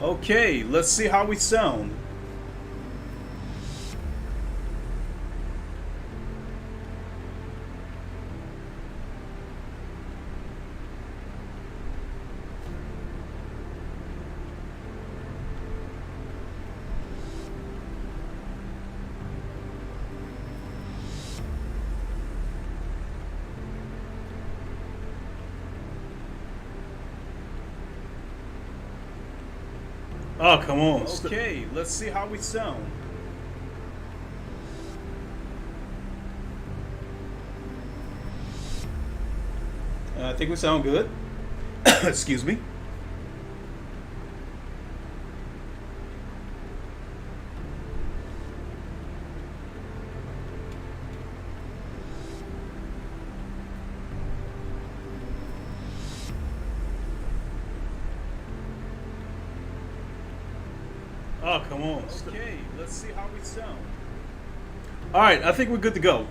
Okay, let's see how we sound. Oh, come on. Okay, let's see how we sound. I think we sound good. Excuse me. Oh, come on. Okay, let's see how we sound. All right, I think we're good to go.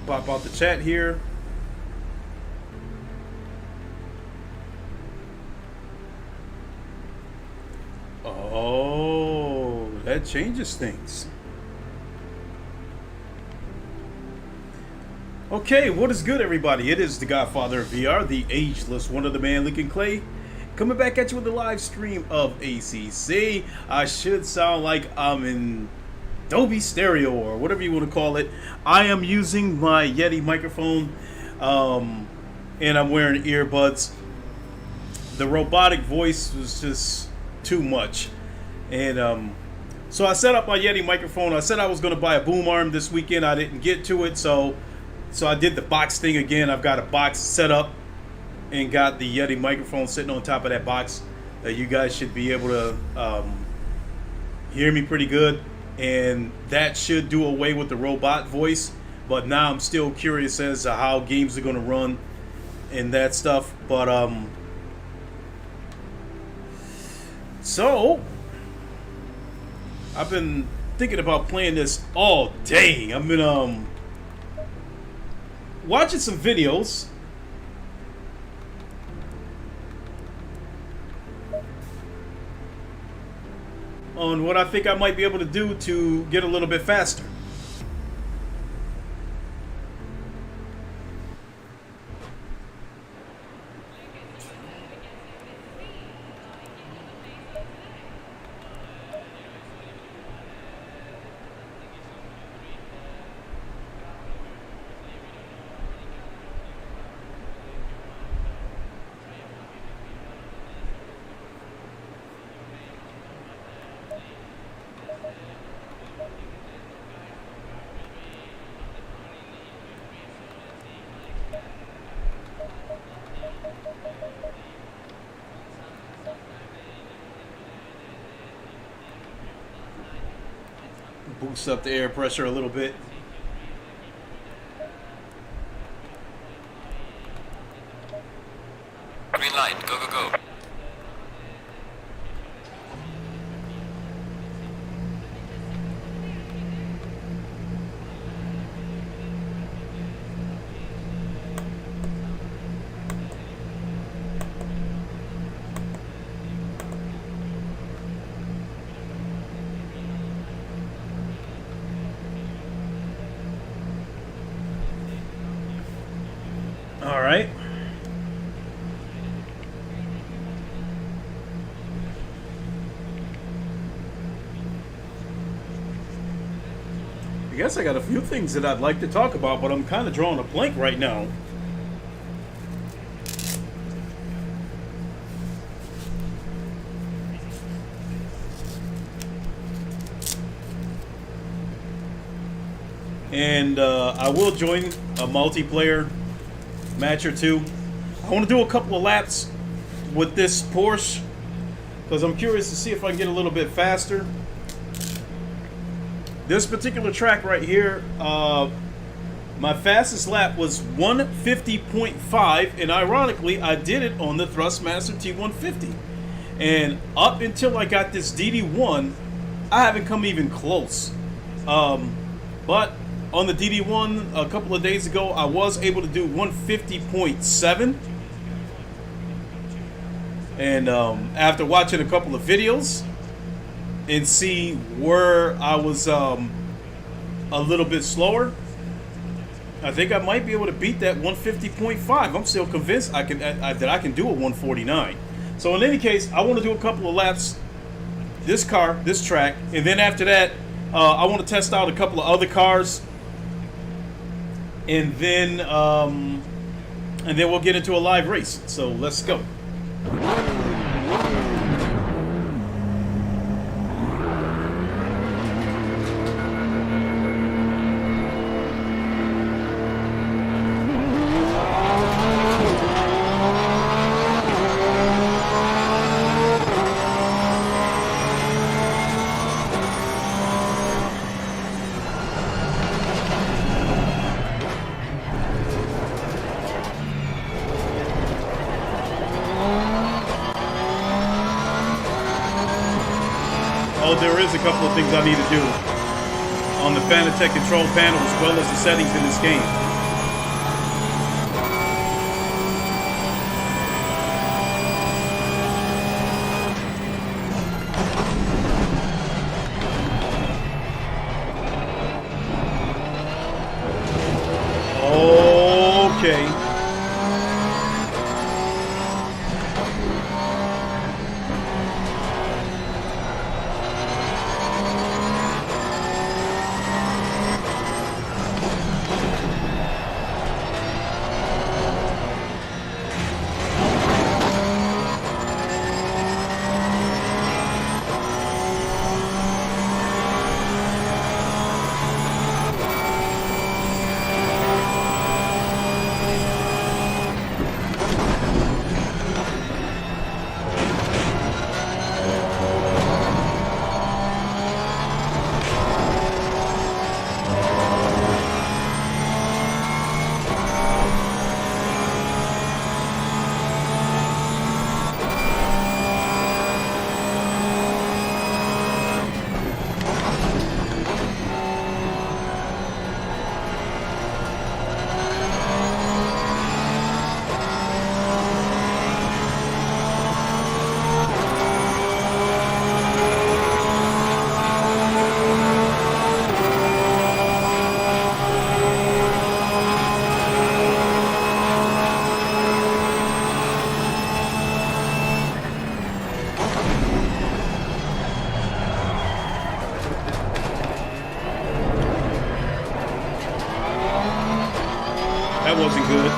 Pop out the chat here. Oh, that changes things. Okay, what is good, everybody? It is the Godfather of VR, the ageless one of the man, Lincoln Clay, coming back at you with the live stream of ACC. I should sound like I'm in Dolby Stereo or whatever you want to call it. I am using my Yeti microphone, and I'm wearing earbuds. The robotic voice was just too much, and so I set up my Yeti microphone. I said I was going to buy a boom arm this weekend. I didn't get to it, so I did the box thing again. I've got a box set up and got the Yeti microphone sitting on top of that box. You guys should be able to hear me pretty good, and that should do away with the robot voice. But now I'm still curious as to how games are going to run and that stuff. But so I've been thinking about playing this all day. I've been watching some videos on what I think I might be able to do to get a little bit faster. Boost up the air pressure a little bit. Green light, go, go, go. All right. I guess I got a few things that I'd like to talk about, but I'm kind of drawing a blank right now. And I will join a multiplayer match or two. I want to do a couple of laps with this Porsche because I'm curious to see if I can get a little bit faster. This particular track right here, my fastest lap was 150.5, and ironically, I did it on the Thrustmaster T150. And up until I got this DD1, I haven't come even close. But On the DD1 a couple of days ago, I was able to do 150.7. And after watching a couple of videos and see where I was a little bit slower, I think I might be able to beat that 150.5. I'm still convinced that I can do a 149. So in any case, I want to do a couple of laps this track, and then after that, I want to test out a couple of other cars, and then we'll get into a live race. So let's go. There is a couple of things I need to do on the Fanatec control panel as well as the settings in this game. Okay. That wasn't good.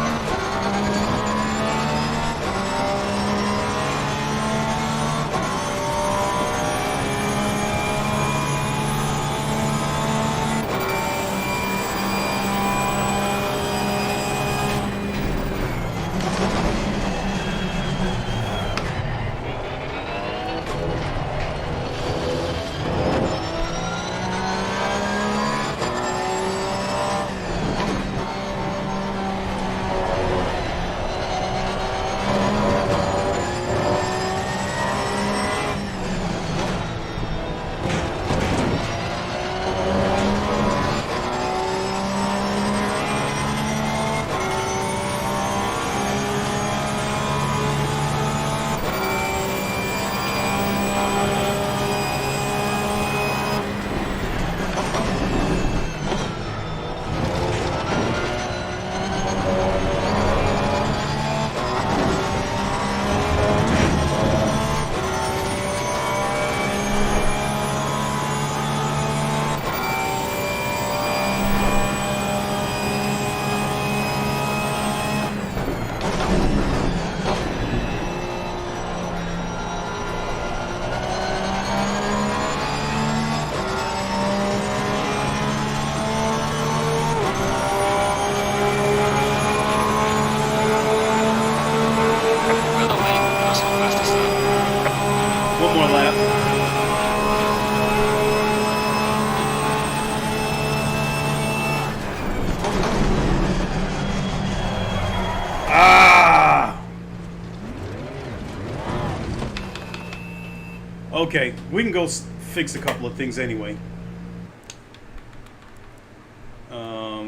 Okay, we can go fix a couple of things anyway.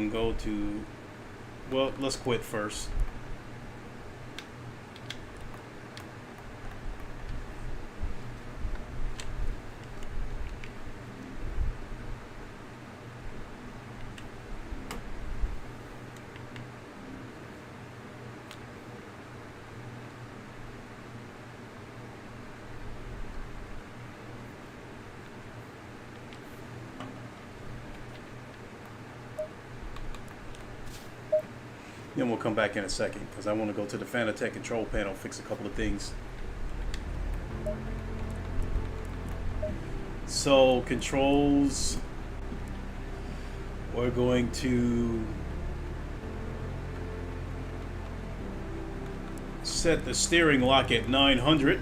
can go to, well, let's quit first. Then we'll come back in a second because I want to go to the Fanatec control panel, fix a couple of things. So controls, we're going to set the steering lock at 900.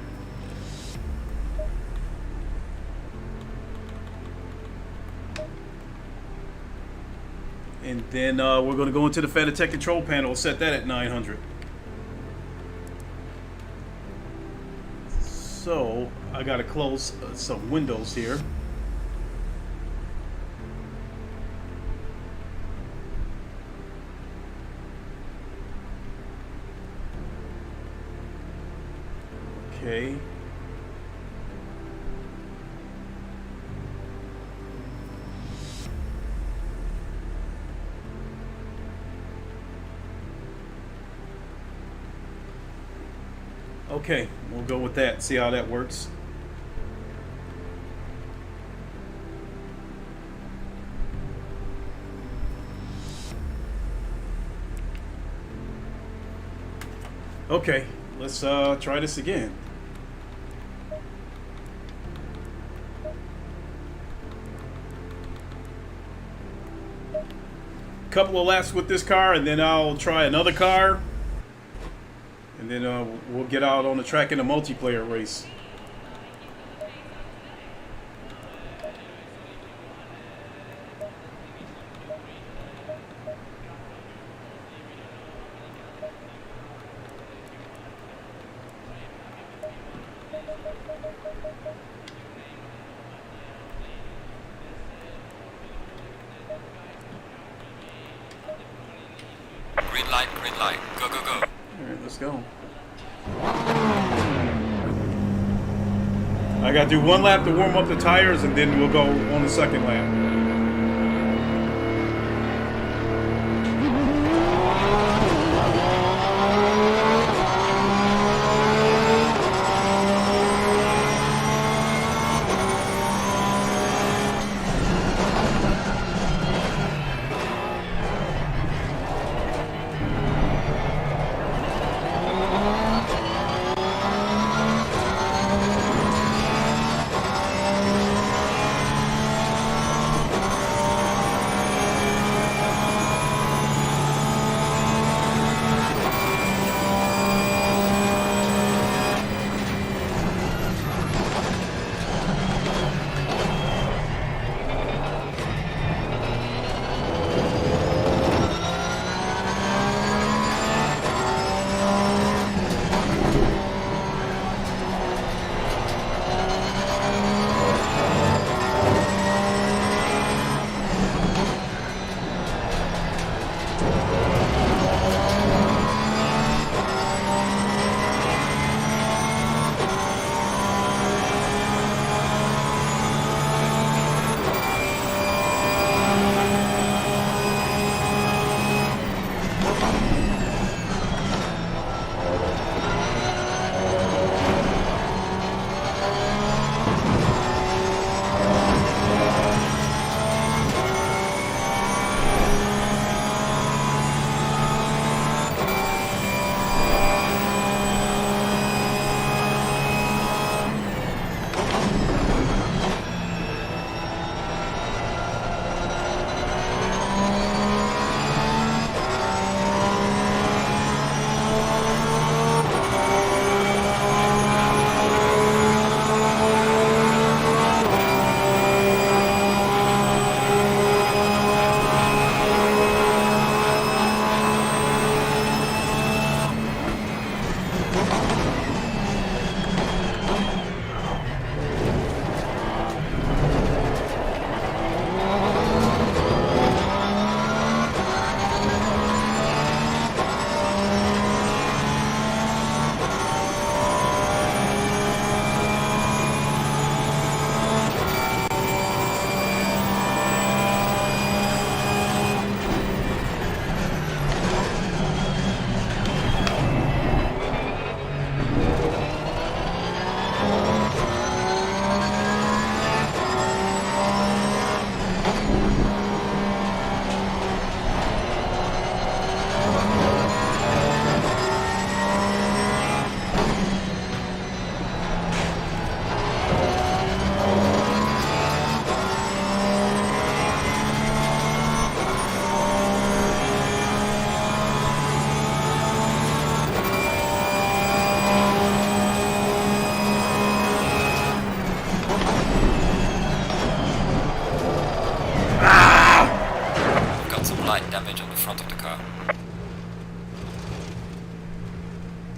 And then we're going to go into the Fanatec control panel, set that at 900. So I got to close some windows here. Okay. Okay, we'll go with that, see how that works. Okay, let's try this again. Couple of laps with this car, and then I'll try another car. And then we'll get out on the track in a multiplayer race. Green light, go, go, go. All right, let's go. I got to do one lap to warm up the tires, and then we'll go on the second lap.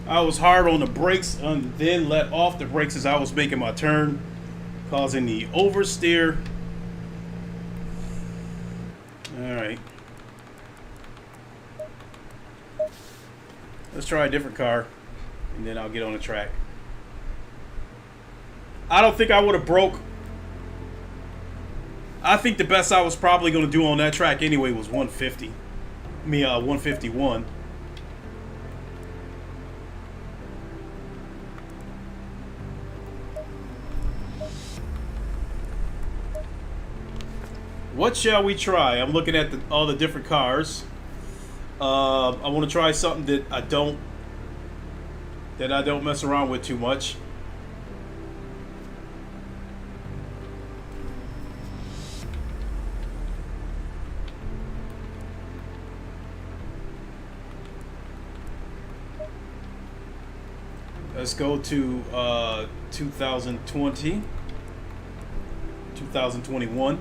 I was hard on the brakes and then let off the brakes as I was making my turn, causing the oversteer. Alright. Let's try a different car, and then I'll get on the track. I don't think I would have broke. I think the best I was probably going to do on that track anyway was 150. 151. What shall we try? I'm looking at all the different cars. I want to try something that I don't mess around with too much. Let's go to 2020, 2021.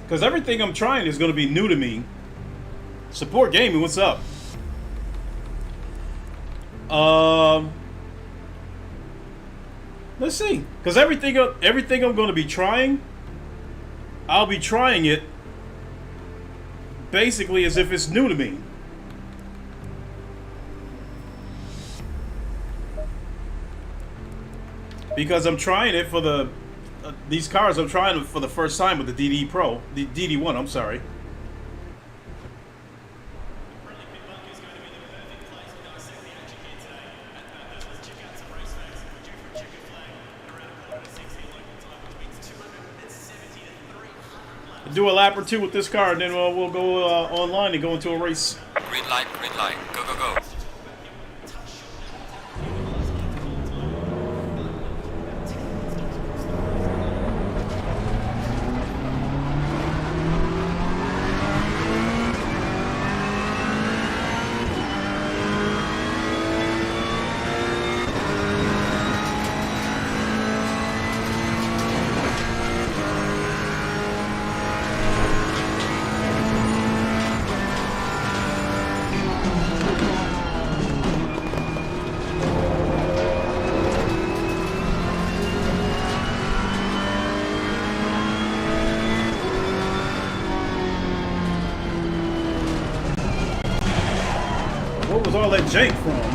Because everything I'm trying is going to be new to me. Support Gaming, what's up? Let's see. Because everything I'm going to be trying, I'll be trying it basically as if it's new to me. Because I'm trying it for the these cars. I'm trying them for the first time with the DD Pro, the DD1. I'm sorry. Do a lap or two with this car, and then we'll go online and go into a race. Green light, go, go, go. What was all that jank from?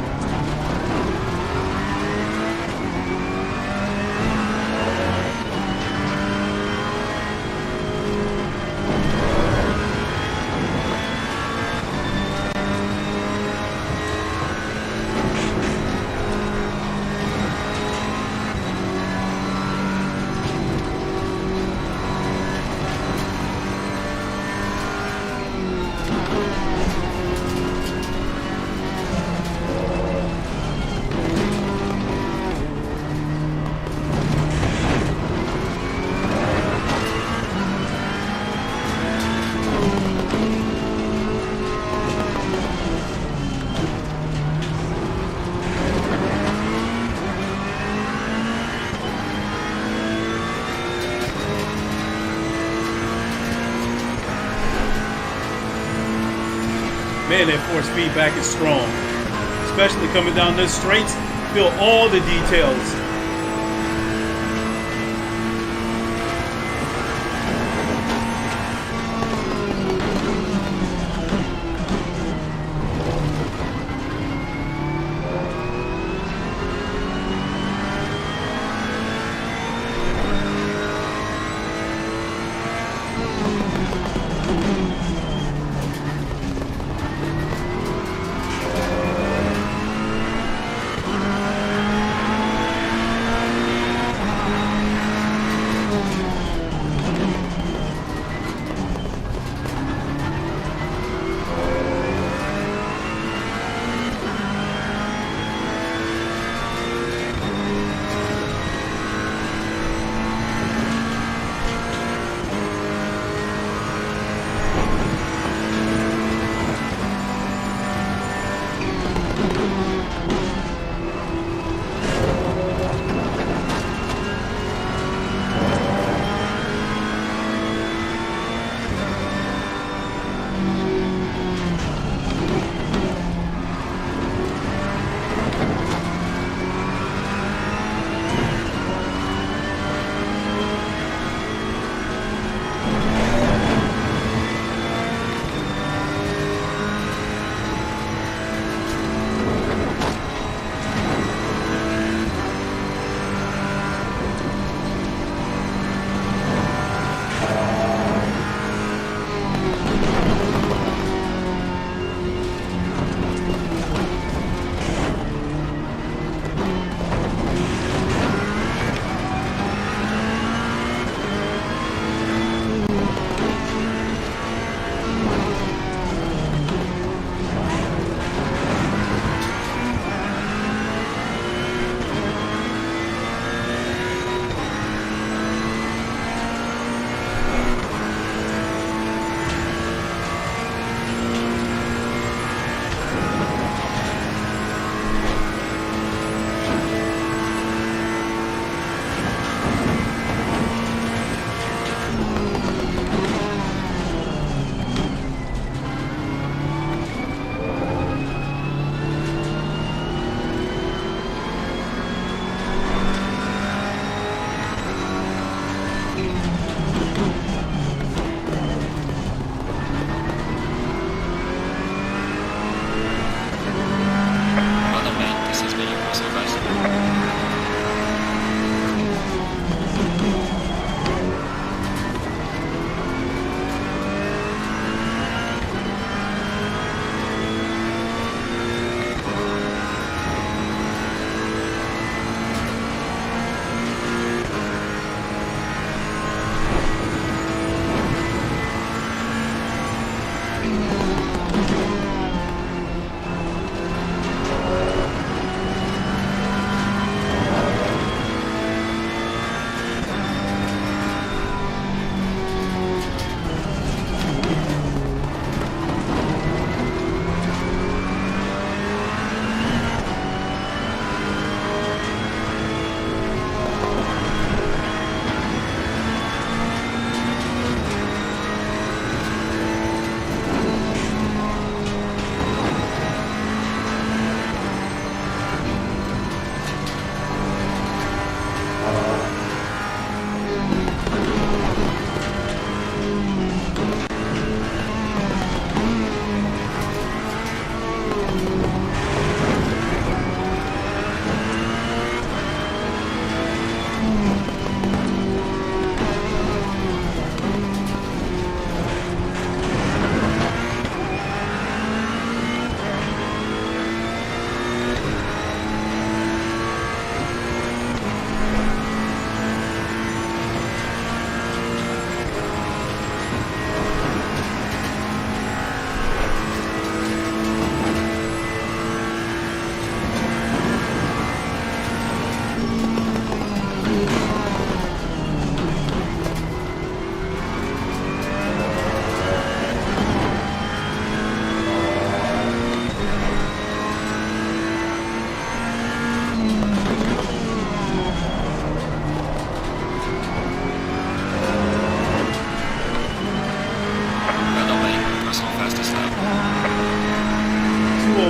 Man, that force feedback is strong. Especially coming down this straight. Feel all the details.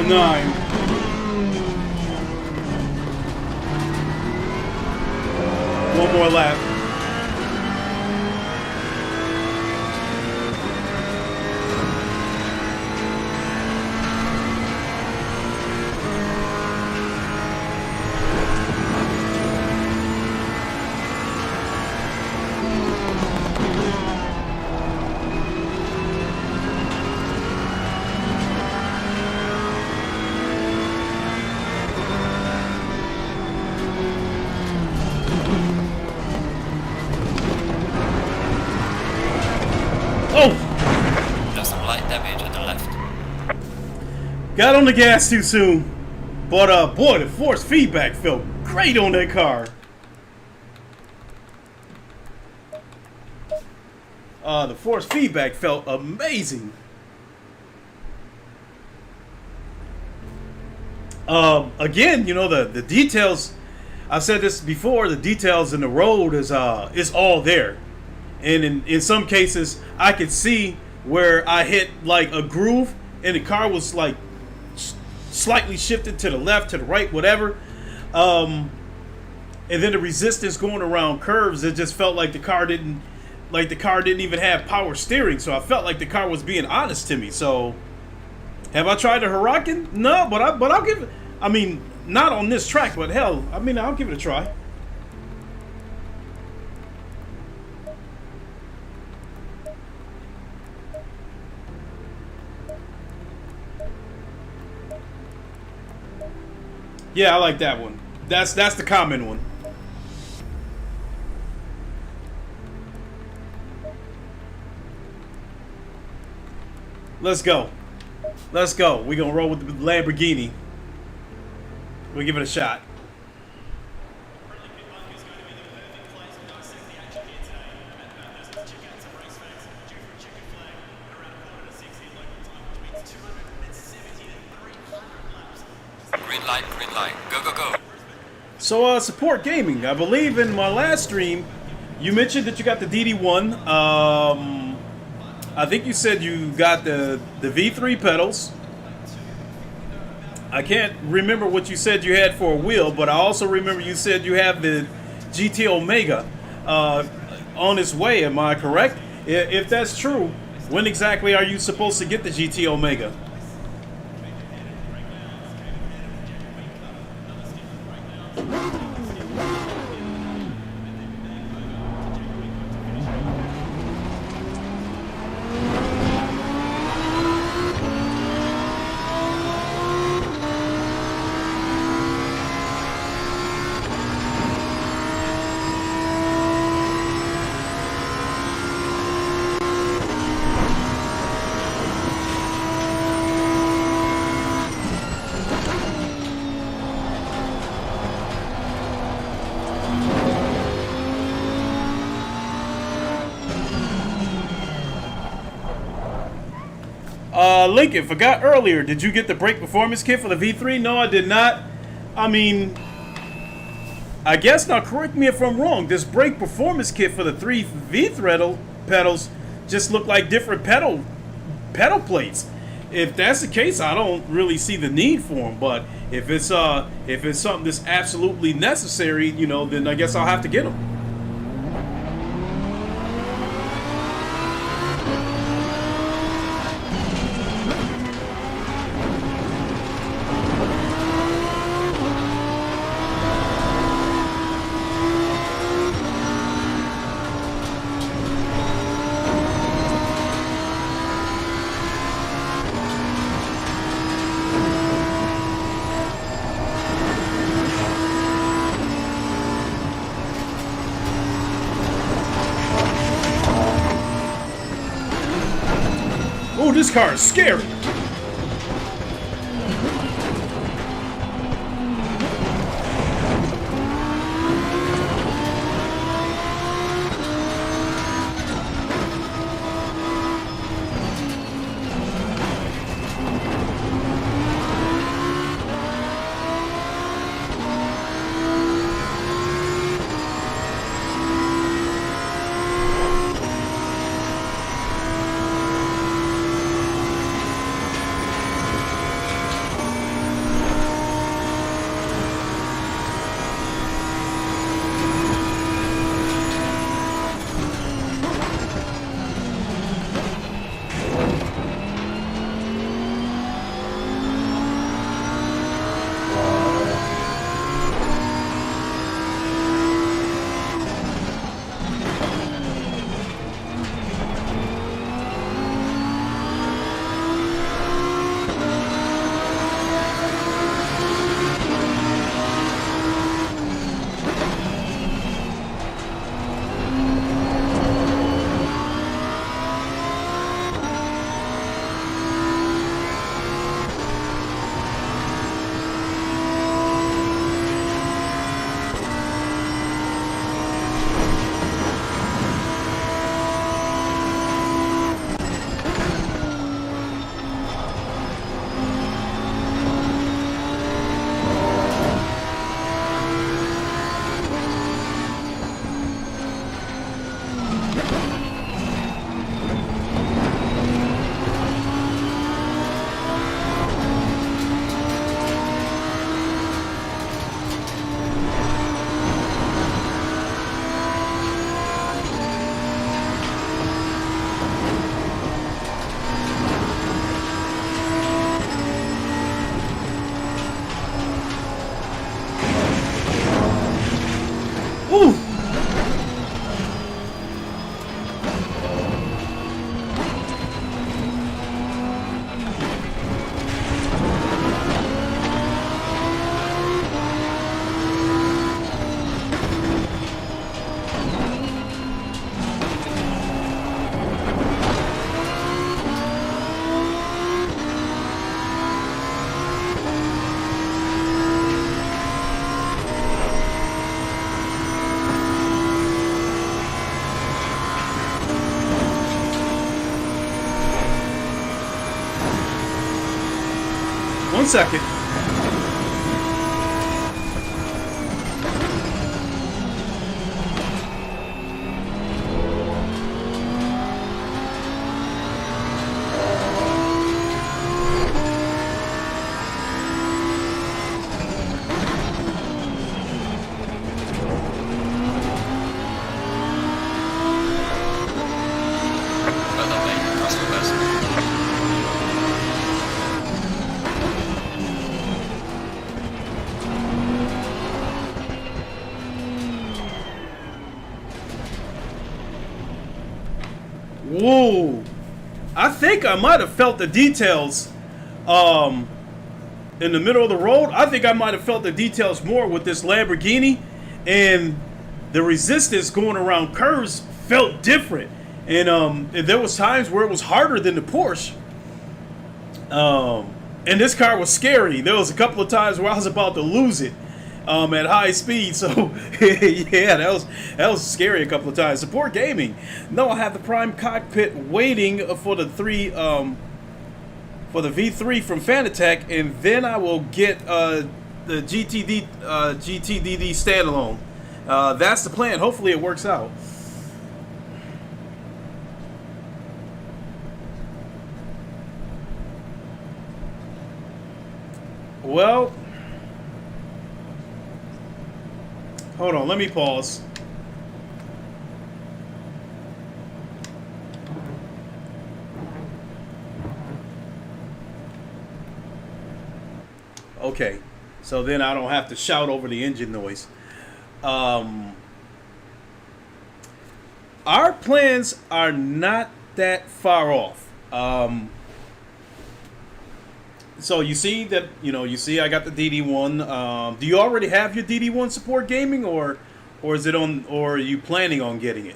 309. One more lap. Oh! There's some light damage at the left. Got on the gas too soon. But boy, the force feedback felt great on that car. The force feedback felt amazing. Again, you know, the details, I've said this before, the details in the road is all there. And in some cases, I could see where I hit like a groove and the car was like slightly shifted to the left, to the right, whatever. And then the resistance going around curves, it just felt like the car didn't even have power steering. So I felt like the car was being honest to me. So have I tried the Huracan? No, but I'll give it. I mean, not on this track, but hell, I mean, I'll give it a try. Yeah, I like that one. That's the common one. Let's go. Let's go. We're gonna roll with the Lamborghini. We'll give it a shot. Green light, go, go, go. So, support gaming. I believe in my last stream, you mentioned that you got the DD1. I think you said you got the V3 pedals. I can't remember what you said you had for a wheel, but I also remember you said you have the GT Omega on its way. Am I correct? If that's true, when exactly are you supposed to get the GT Omega? Lincoln, forgot earlier, did you get the brake performance kit for the V3? No, I did not. I mean, I guess, now correct me if I'm wrong, this brake performance kit for the 3 V-throttle pedals just look like different pedal plates. If that's the case, I don't really see the need for them, but if it's something that's absolutely necessary, you know, then I guess I'll have to get them. Oh, this car is scary. second. Well done, mate. That's the best. Whoa. I think I might have felt the details in the middle of the road. I think I might have felt the details more with this Lamborghini, and the resistance going around curves felt different. And there was times where it was harder than the Porsche. And this car was scary. There was a couple of times where I was about to lose it at high speed. So yeah, that was scary a couple of times. Support gaming. No, I have the Prime cockpit waiting for the V3 from Fanatec, and then I will get the GTDD standalone. That's the plan. Hopefully it works out. Well, hold on, let me pause. Okay, so then I don't have to shout over the engine noise. Our plans are not that far off. So you see that, I got the DD1. Do you already have your DD1 support gaming, or is it on, or are you planning on getting it?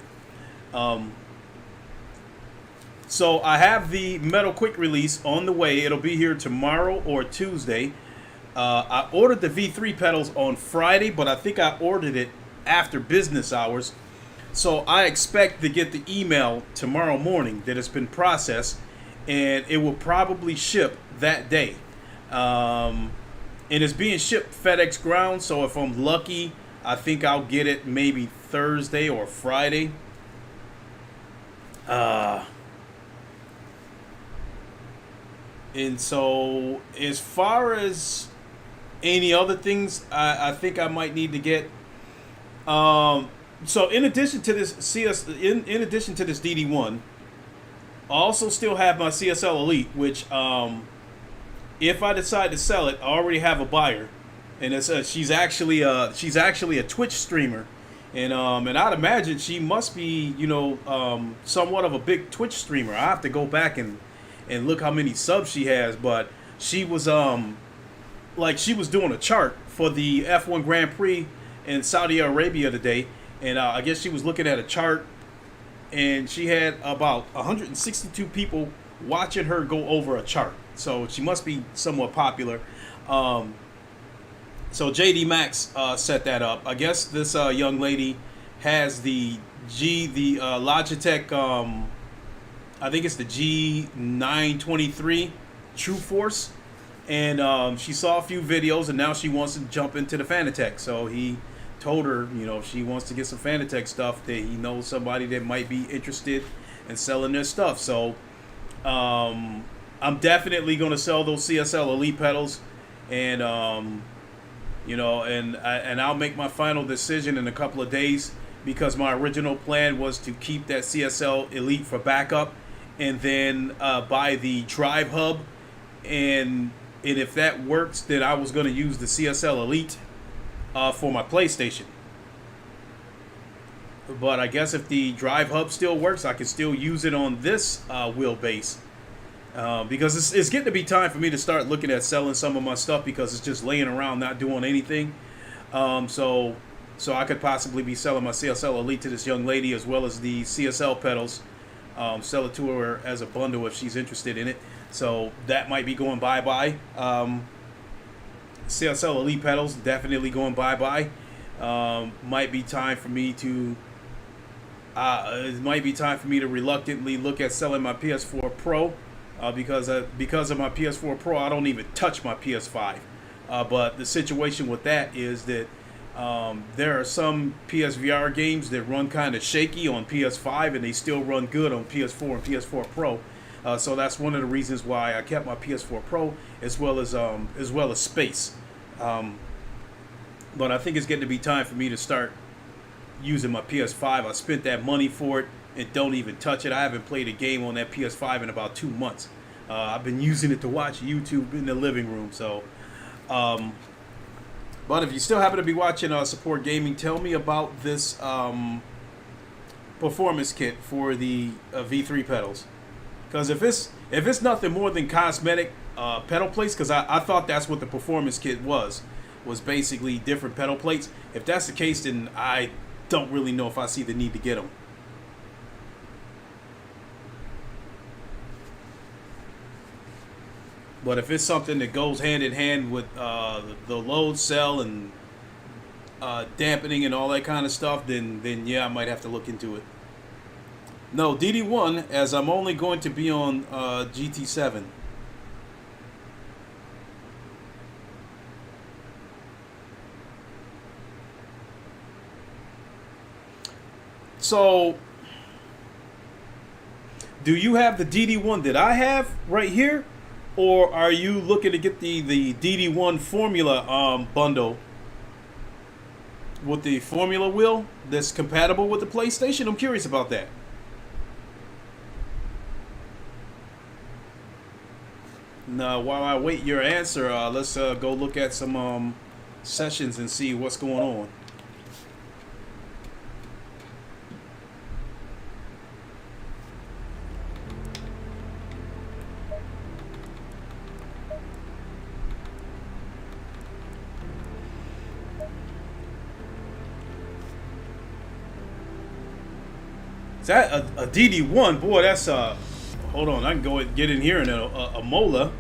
So I have the Metal Quick Release on the way. It'll be here tomorrow or Tuesday. I ordered the V3 pedals on Friday, but I think I ordered it after business hours. So I expect to get the email tomorrow morning that it's been processed, and it will probably ship that day. And it's being shipped FedEx ground, so if I'm lucky, I think I'll get it maybe Thursday or Friday. And so as far as any other things I think I might need to get, so in addition to this in addition to this DD1, I also still have my CSL Elite, which if I decide to sell it, I already have a buyer, and it's she's actually a Twitch streamer, and I'd imagine she must be somewhat of a big Twitch streamer. I have to go back and look how many subs she has, but she was she was doing a chart for the F1 Grand Prix in Saudi Arabia today, and I guess she was looking at a chart, and she had about 162 people watching her go over a chart. So she must be somewhat popular. So JD Max set that up. I guess this young lady has the Logitech, I think it's the G923 True Force. And she saw a few videos, and now she wants to jump into the Fanatec. So he told her, if she wants to get some Fanatec stuff, that he knows somebody that might be interested in selling their stuff. So I'm definitely going to sell those CSL Elite pedals, and and I'll make my final decision in a couple of days, because my original plan was to keep that CSL Elite for backup, and then buy the drive hub, and if that works, then I was going to use the CSL Elite for my PlayStation. But I guess if the drive hub still works, I can still use it on this wheelbase. Because it's getting to be time for me to start looking at selling some of my stuff, because it's just laying around not doing anything. So I could possibly be selling my CSL Elite to this young lady, as well as the CSL pedals. Sell it to her as a bundle if she's interested in it. So that might be going bye-bye. CSL Elite pedals definitely going bye-bye. Might be time for me to reluctantly look at selling my PS4 Pro, because of my PS4 Pro, I don't even touch my PS5. But the situation with that is that there are some PSVR games that run kind of shaky on PS5, and they still run good on PS4 and PS4 Pro. So that's one of the reasons why I kept my PS4 Pro as well as space. But I think it's getting to be time for me to start using my PS5. I spent that money for it and don't even touch it. I haven't played a game on that PS5 in about 2 months. I've been using it to watch YouTube in the living room. So, but if you still happen to be watching Support Gaming, tell me about this performance kit for the V3 pedals. Because if it's nothing more than cosmetic pedal plates, because I thought that's what the performance kit was basically different pedal plates. If that's the case, then I don't really know if I see the need to get them. But if it's something that goes hand in hand with the load cell and dampening and all that kind of stuff, then yeah, I might have to look into it. No, DD1, as I'm only going to be on GT7. So, do you have the DD1 that I have right here? Or are you looking to get the DD1 Formula bundle with the Formula wheel that's compatible with the PlayStation? I'm curious about that. Now, while I wait your answer, let's go look at some sessions and see what's going on. Is that a DD1? Boy, that's hold on, I can go and get in here in a Mola.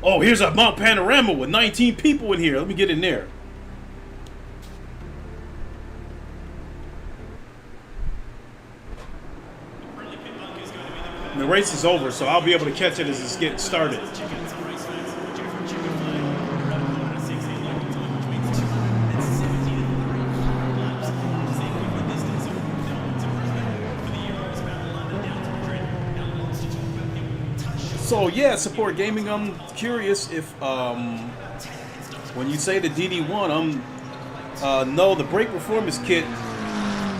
Oh, here's a Mount Panorama with 19 people in here. Let me get in there. And the race is over, so I'll be able to catch it as it's getting started. So yeah, Support Gaming, I'm curious if when you say the DD1, no, the brake performance kit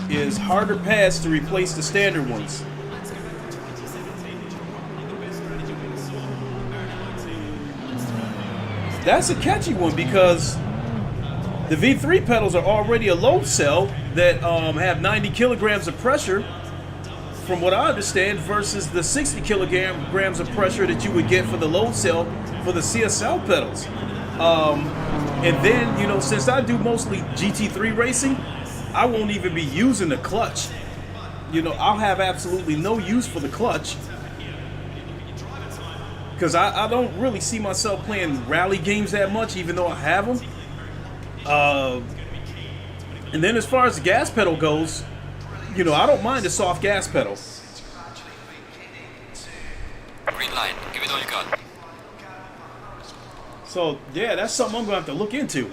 is harder pads to replace the standard ones. That's a catchy one because the V3 pedals are already a load cell that have 90 kilograms of pressure, from what I understand, versus the 60 kilograms of pressure that you would get for the load cell for the CSL pedals. And then, you know, since I do mostly GT3 racing, I won't even be using the clutch. You know, I'll have absolutely no use for the clutch because I don't really see myself playing rally games that much, even though I have them. And then as far as the gas pedal goes, you know, I don't mind a soft gas pedal. Green line, give it all you got. So, yeah, that's something I'm going to have to look into.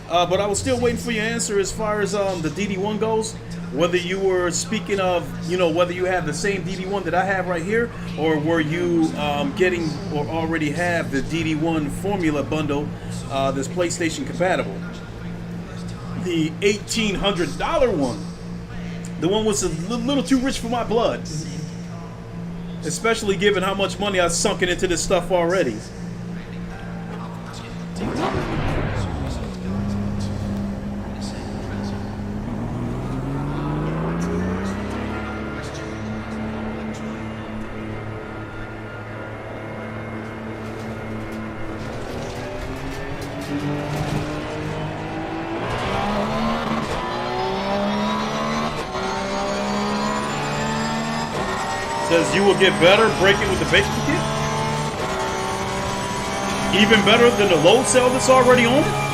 But I was still waiting for your answer as far as the DD1 goes. Whether you were speaking of, you know, whether you have the same DD1 that I have right here, or were you getting or already have the DD1 Formula bundle that's PlayStation compatible. The $1,800 one. The one was a little too rich for my blood. Especially given how much money I've sunken into this stuff already. Says you will get better braking with the basic kit. Even better than the load cell that's already on it.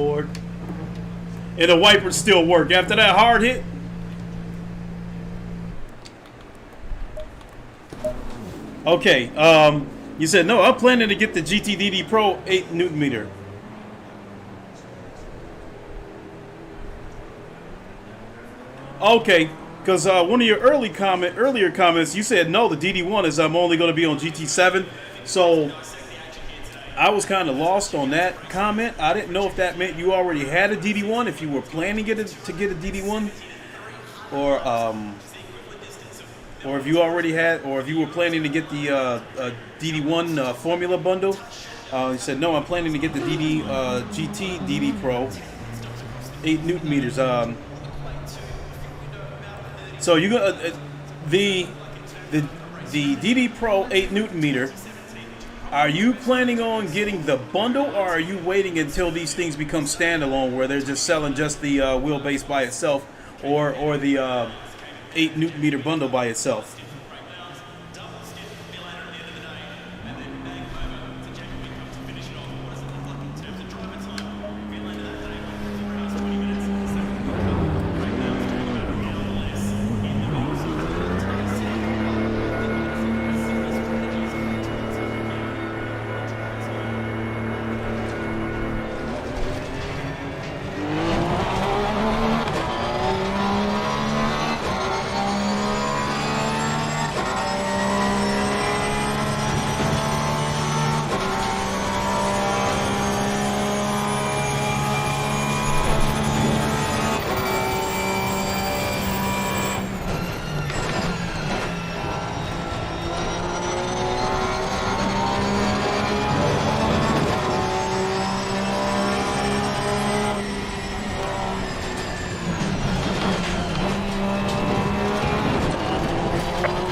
Lord. And the wipers still work after that hard hit. Okay, you said, no, I'm planning to get the GTDD Pro 8 Newton meter. Okay, because one of your earlier comments, you said, no, the DD1 is I'm only going to be on GT7. So I was kind of lost on that comment. I didn't know if that meant you already had a DD1, if you were planning to get a DD1, or if you already had, or if you were planning to get the DD1 formula bundle. He said, no, I'm planning to get the GT DD Pro 8 Newton meters. So you got the DD Pro 8 Newton meter. Are you planning on getting the bundle, or are you waiting until these things become standalone, where they're just selling just the wheelbase by itself, or the 8 Newton meter bundle by itself?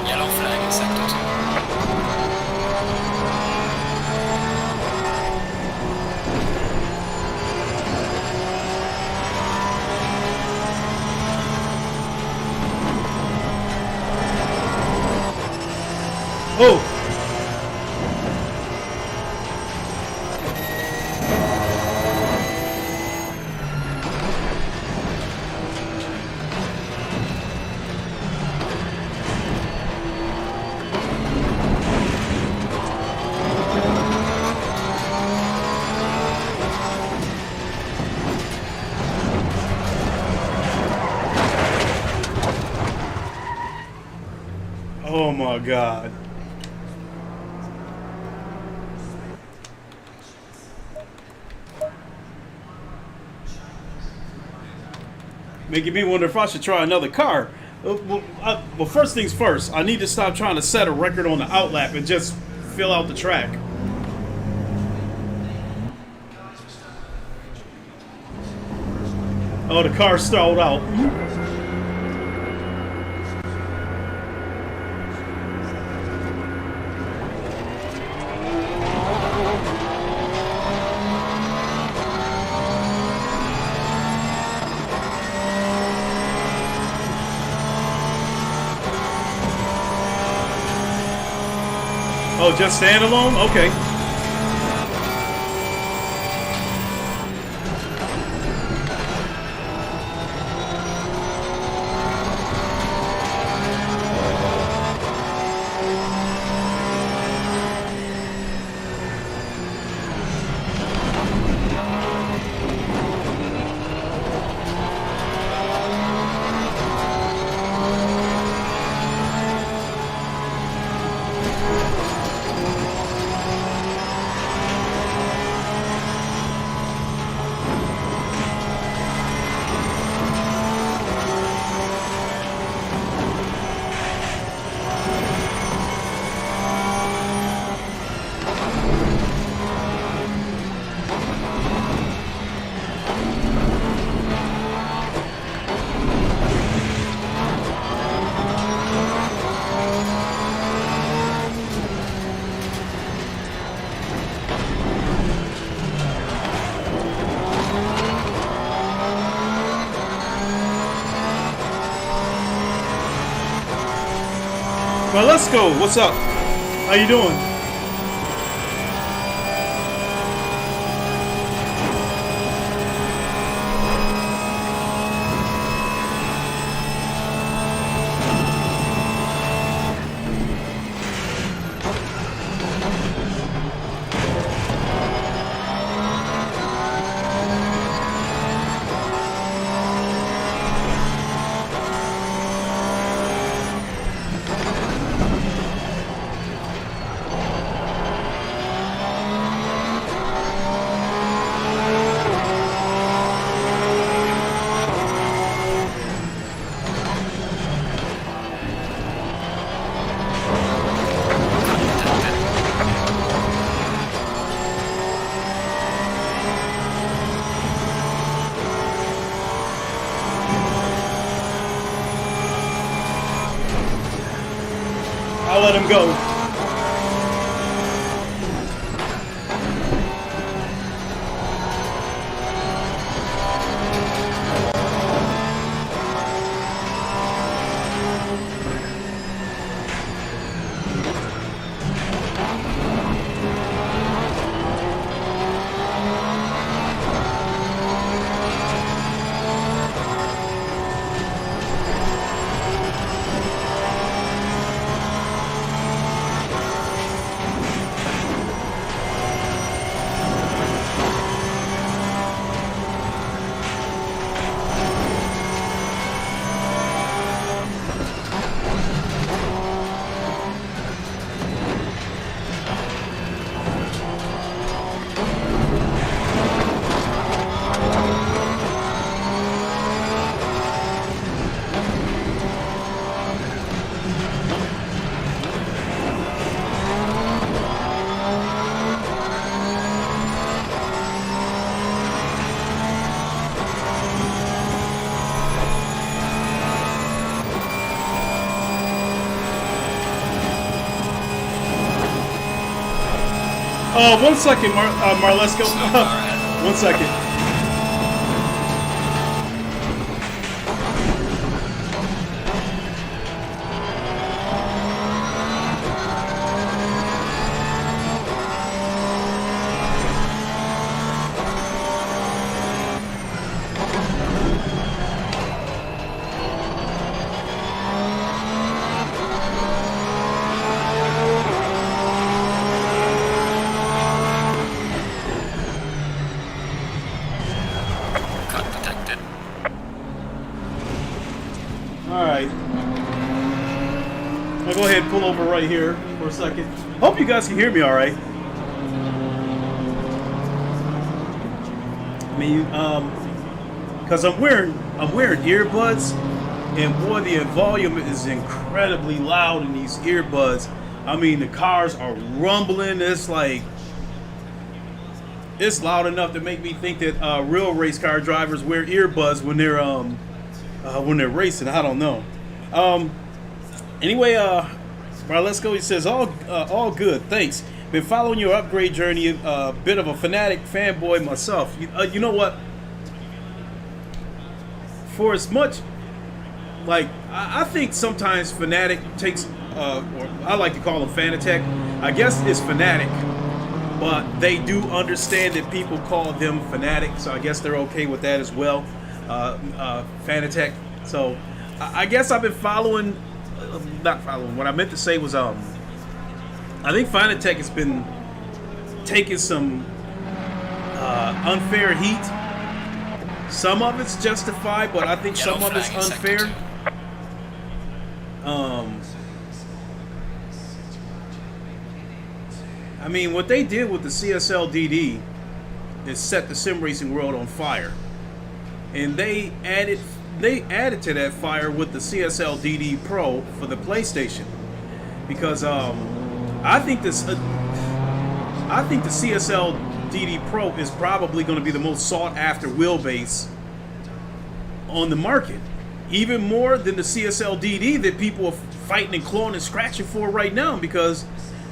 Yellow flag accepted. Oh! Oh my God. Making me wonder if I should try another car. Well, first things first, I need to stop trying to set a record on the outlap and just fill out the track. Oh, the car stalled out. Oh, just standalone? Okay. Well, let's go. What's up? How you doing? we go. One second, Marlesco. One second. Alright. I'll go ahead and pull over right here for a second. Hope you guys can hear me alright. I mean, because I'm wearing earbuds, and boy, the volume is incredibly loud in these earbuds. I mean, the cars are rumbling. It's like, it's loud enough to make me think that real race car drivers wear earbuds when they're racing. I don't know. Anyway, let's go. He says all good. Thanks. Been following your upgrade journey. Bit of a fanatic fanboy myself. You know what? For as much, like I think sometimes fanatic takes, or I like to call them fanatec. I guess it's fanatic, but they do understand that people call them fanatic, so I guess they're okay with that as well. Fanatec. So I guess I've been following, not following. What I meant to say was, I think Fanatec has been taking some unfair heat. Some of it's justified, but I think some of it's unfair. I mean, what they did with the CSL DD is set the sim racing world on fire, and they added to that fire with the CSL DD Pro for the PlayStation, because I think the CSL DD Pro is probably going to be the most sought after wheelbase on the market, even more than the CSL DD that people are fighting and clawing and scratching for right now, because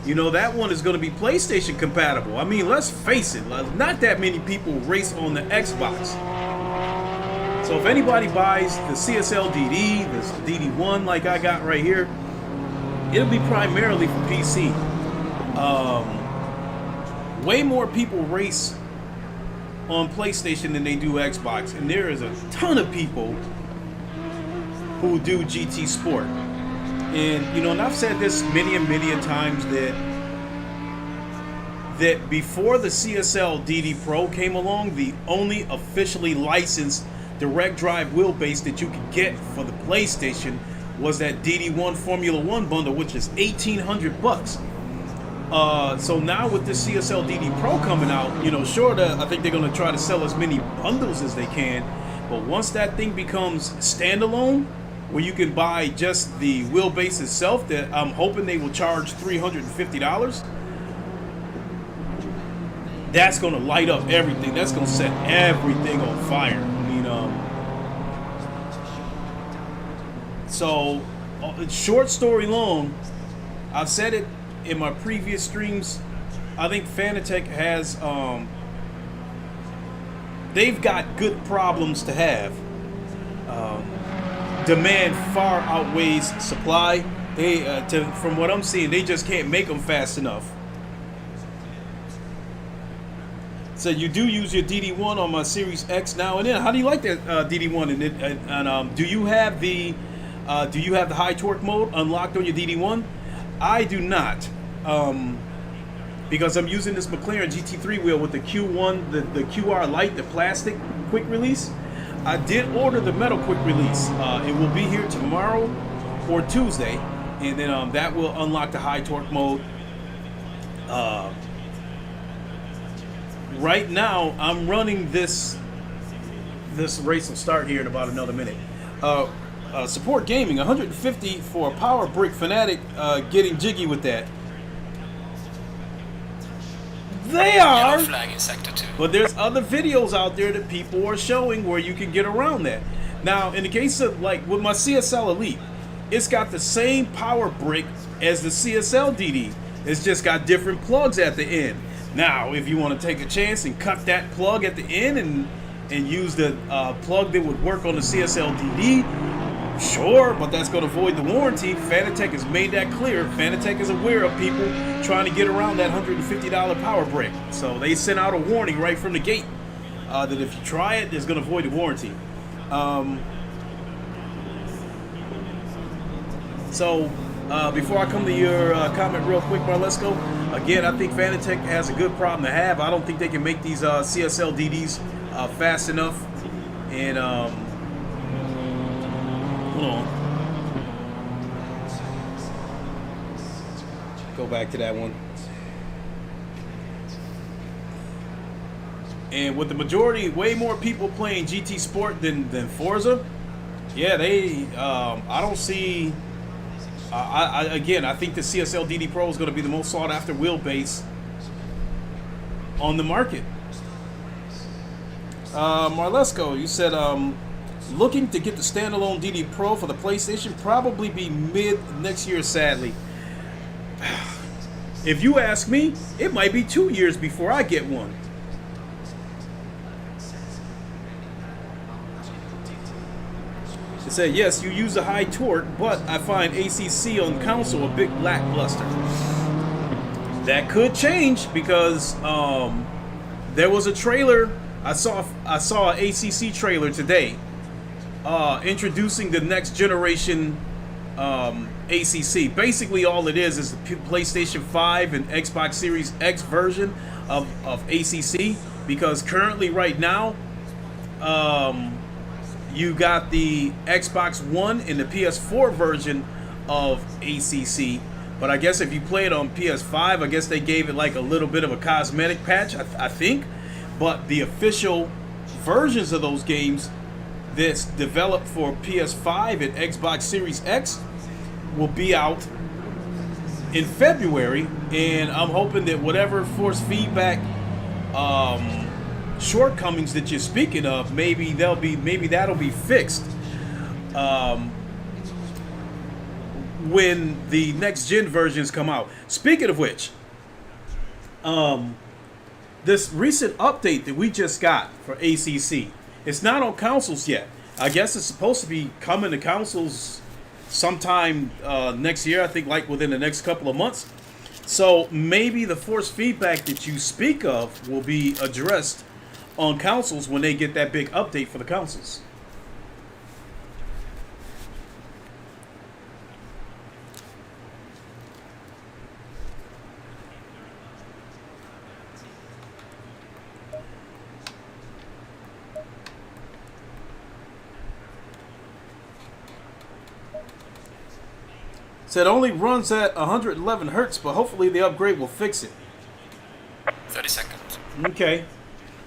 you know that one is going to be PlayStation compatible. I mean, let's face it, not that many people race on the Xbox. So if anybody buys the CSL DD, this DD1 like I got right here, it'll be primarily for PC. Way more people race on PlayStation than they do Xbox, and there is a ton of people who do GT Sport. And you know, and I've said this many and many a times that before the CSL DD Pro came along, the only officially licensed direct drive wheelbase that you could get for the PlayStation was that DD1 Formula One bundle, which is $1,800. So now with this CSL DD Pro coming out, you know, sure, I think they're going to try to sell as many bundles as they can, but once that thing becomes standalone, where you can buy just the wheelbase itself, that I'm hoping they will charge $350, that's going to light up everything. That's going to set everything on fire. I mean, so short story long, I've said it in my previous streams. I think Fanatec has they've got good problems to have. Demand far outweighs supply. They from what I'm seeing, they just can't make them fast enough. So you do use your DD1 on my Series X now and then. How do you like that DD1? And do you have the high torque mode unlocked on your DD1? I do not, because I'm using this McLaren GT3 wheel with the Q1, the QR Lite, the plastic quick release. I did order the metal quick release. It will be here tomorrow or Tuesday, and then that will unlock the high torque mode. Right now, I'm running this race will start here in about another minute. Support gaming, 150 for a power brick fanatic, getting jiggy with that. They are, flag in sector 2. but there's other videos out there that people are showing where you can get around that. Now, in the case of like with my CSL Elite, it's got the same power brick as the CSL DD. It's just got different plugs at the end. Now, if you want to take a chance and cut that plug at the end and use the plug that would work on the CSL DD, sure, but that's going to void the warranty. Fanatec has made that clear. Fanatec is aware of people trying to get around that $150 power brick. So they sent out a warning right from the gate that if you try it, it's going to void the warranty. Before I come to your comment real quick, Marlesco, again, I think Fanatec has a good problem to have. I don't think they can make these CSL DDs fast enough. And, hold on. Go back to that one. And with the majority, way more people playing GT Sport than Forza, yeah, I don't see... I think the CSL DD Pro is going to be the most sought after wheelbase on the market. Marlesco, you said looking to get the standalone DD Pro for the PlayStation, probably be mid next year, sadly. If you ask me, it might be 2 years before I get one. It said, yes, you use a high torque, but I find ACC on console a bit lackluster. That could change because there was a trailer. I saw an ACC trailer today introducing the next generation ACC. Basically, all it is the PlayStation 5 and Xbox Series X version of ACC. Because currently, right now, you got the Xbox One and the PS4 version of ACC. But I guess if you play it on PS5, I guess they gave it like a little bit of a cosmetic patch, I think. But the official versions of those games that's developed for PS5 and Xbox Series X will be out in February. And I'm hoping that whatever force feedback shortcomings that you're speaking of, maybe that'll be fixed when the next gen versions come out. Speaking of which, this recent update that we just got for ACC, it's not on consoles yet. I guess it's supposed to be coming to consoles sometime next year, I think like within the next couple of months. So maybe the force feedback that you speak of will be addressed on consoles when they get that big update for the consoles. Said only runs at 111 hertz, but hopefully the upgrade will fix it. 30 seconds. Okay.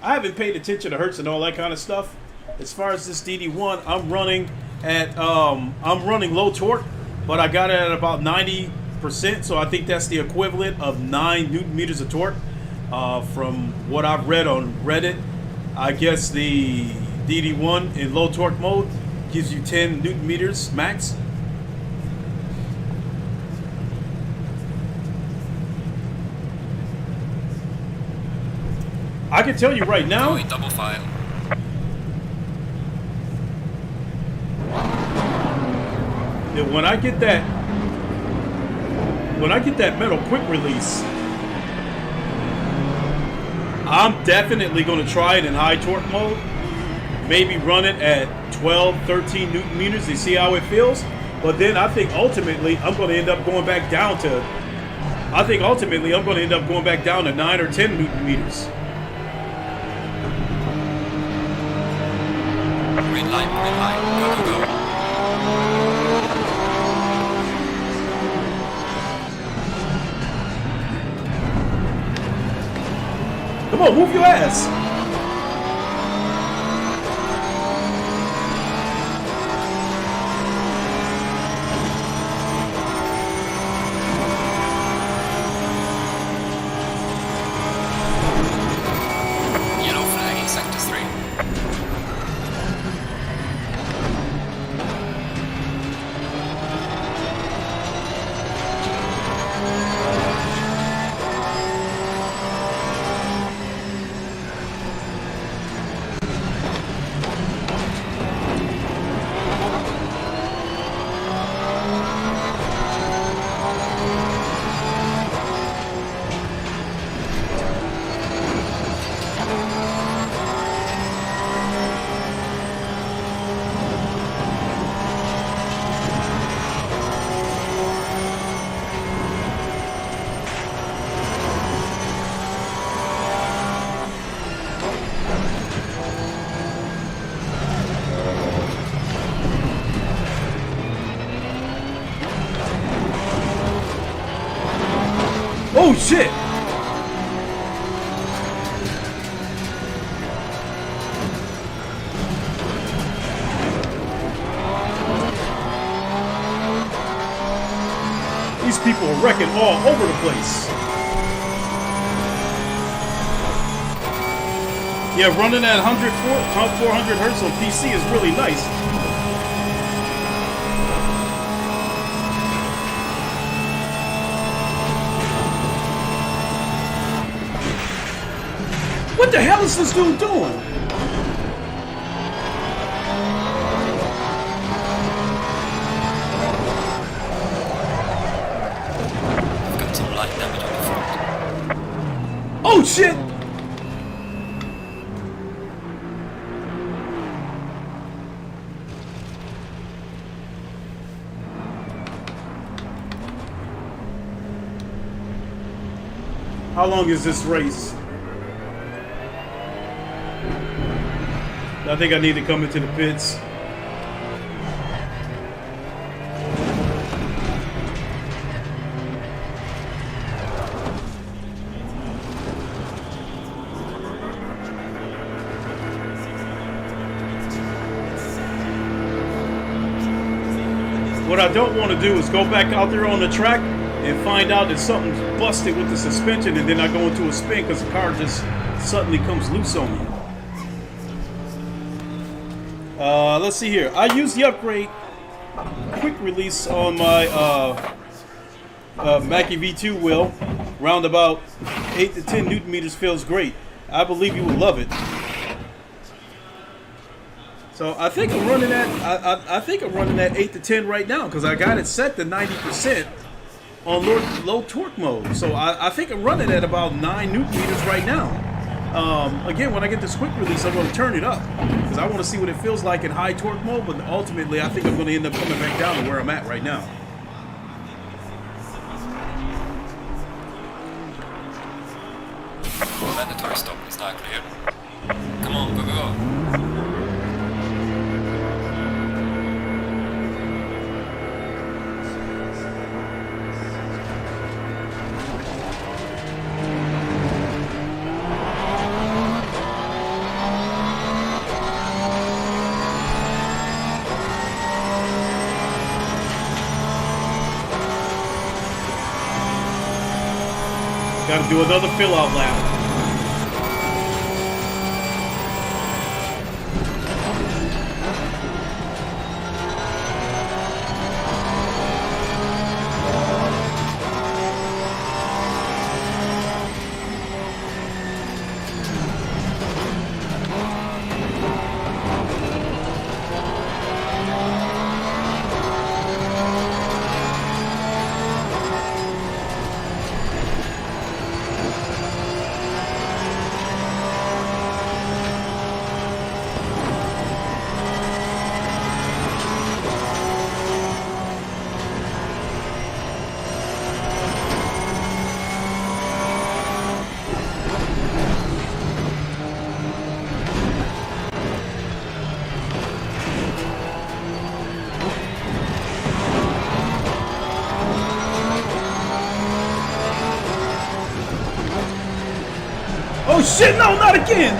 I haven't paid attention to hertz and all that kind of stuff. As far as this DD1, I'm running low torque, but I got it at about 90%, so I think that's the equivalent of 9 Newton meters of torque. From what I've read on Reddit, I guess the DD1 in low torque mode gives you 10 Newton meters max. I can tell you right now. Going double file. That when I get that metal quick release, I'm definitely going to try it in high torque mode. Maybe run it at 12, 13 Newton meters to see how it feels. But then I think ultimately I'm going to end up going back down to 9 or 10 Newton meters. Green light, go, go, go. Come on, move your ass. Yellow flag in sector 3. Oh shit! These people are wrecking all over the place. Yeah, running at 400 hertz on PC is really nice. What the hell is this dude doing? I've got some light damage on the front. Oh shit! How long is this race? I think I need to come into the pits. What I don't want to do is go back out there on the track and find out that something's busted with the suspension, and then I go into a spin because the car just suddenly comes loose on me. Let's see here. I use the upgrade quick release on my Mackie V2 wheel. Round about 8 to 10 Newton meters feels great. I believe you will love it. So I think I'm running at I think I'm running at 8 to 10 right now because I got it set to 90% on low torque mode. So I think I'm running at about 9 Newton meters right now. Again, when I get this quick release, I'm going to turn it up because I want to see what it feels like in high torque mode. But ultimately, I think I'm going to end up coming back down to where I'm at right now. Mandatory stop is now clear. Come on, go, go, go. Got to do another fill out lap. shit, no, not again!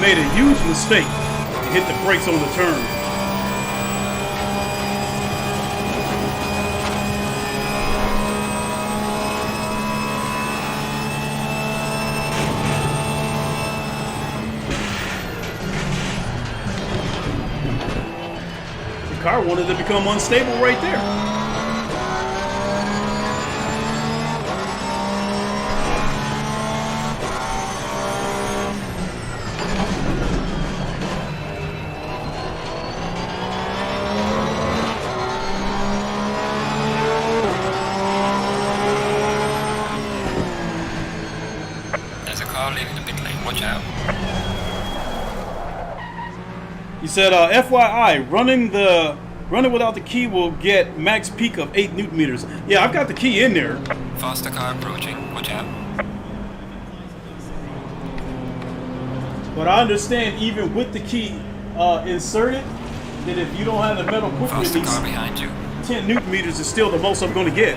Made a huge mistake and hit the brakes on the turn. The car wanted to become unstable right there. Leaving the pit lane, watch out. He said, FYI, running without the key will get max peak of 8 Newton meters. Yeah, I've got the key in there. Faster car approaching, watch out. But I understand even with the key inserted, that if you don't have the metal quick Faster release, car behind you. 10 Newton meters is still the most I'm going to get.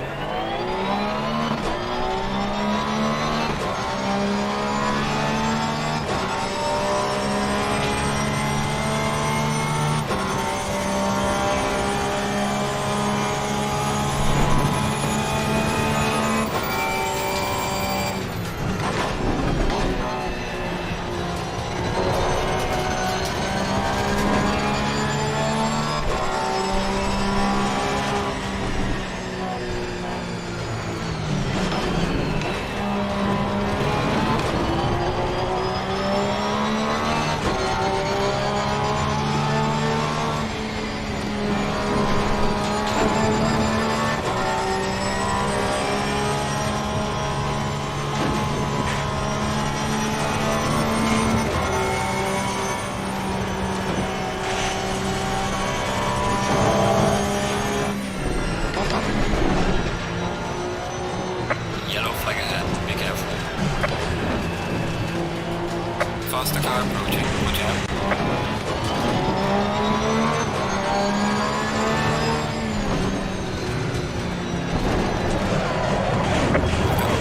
Faster car approaching, watch out.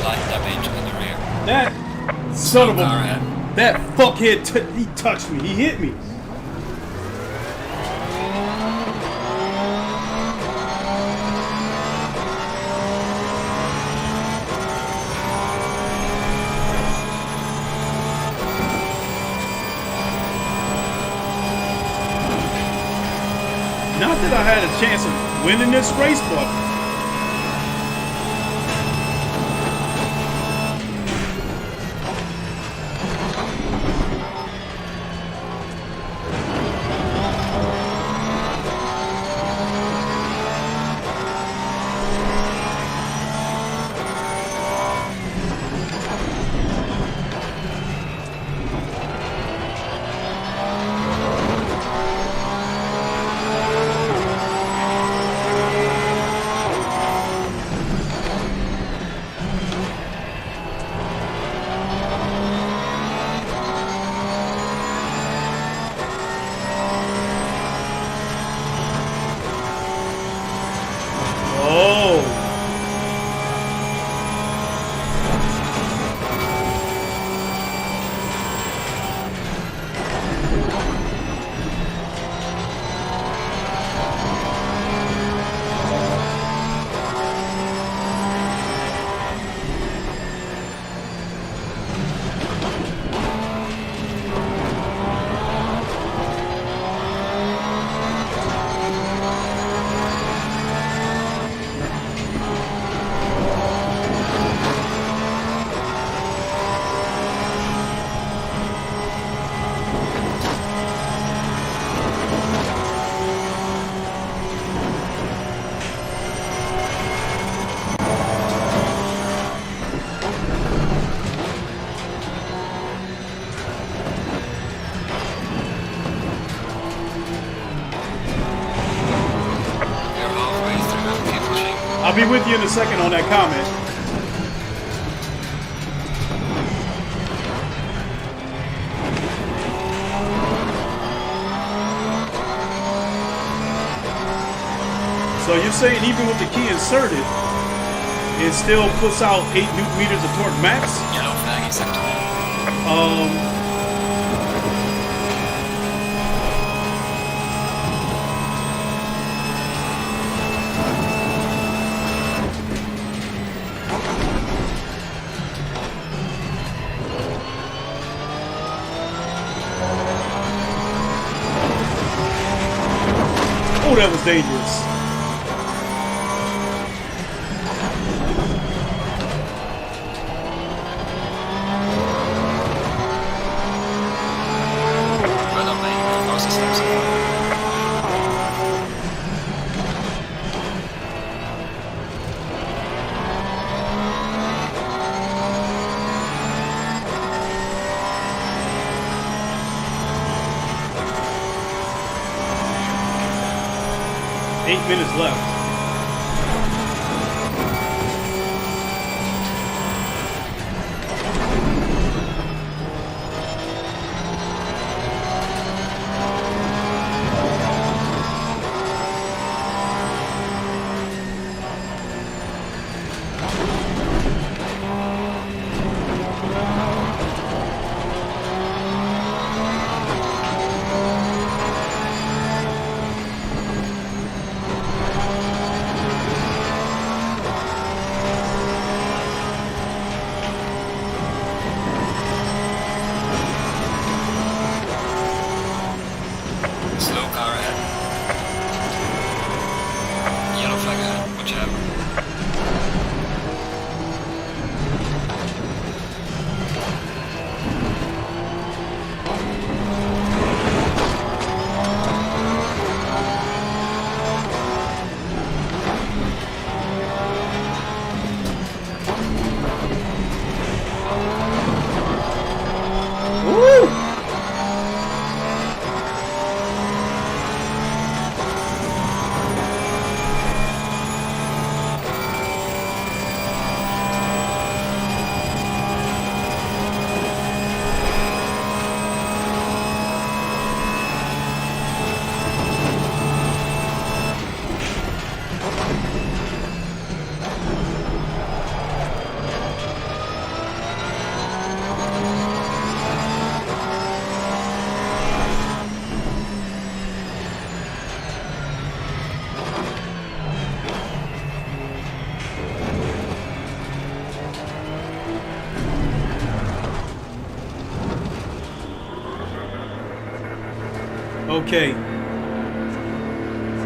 Light damage in the rear. That son of a... Car ahead. That fuckhead, he touched me. He hit me. Not that I had a chance of winning this race, but I'll be with you in a second on that comment. So you're saying even with the key inserted, it still puts out 8 newton meters of torque max? Yellow flag acceptable. Oh, that was dangerous. Further main process steps. Eight minutes left. Slow car ahead. Yellow flag ahead. Watch out. Woo! Okay.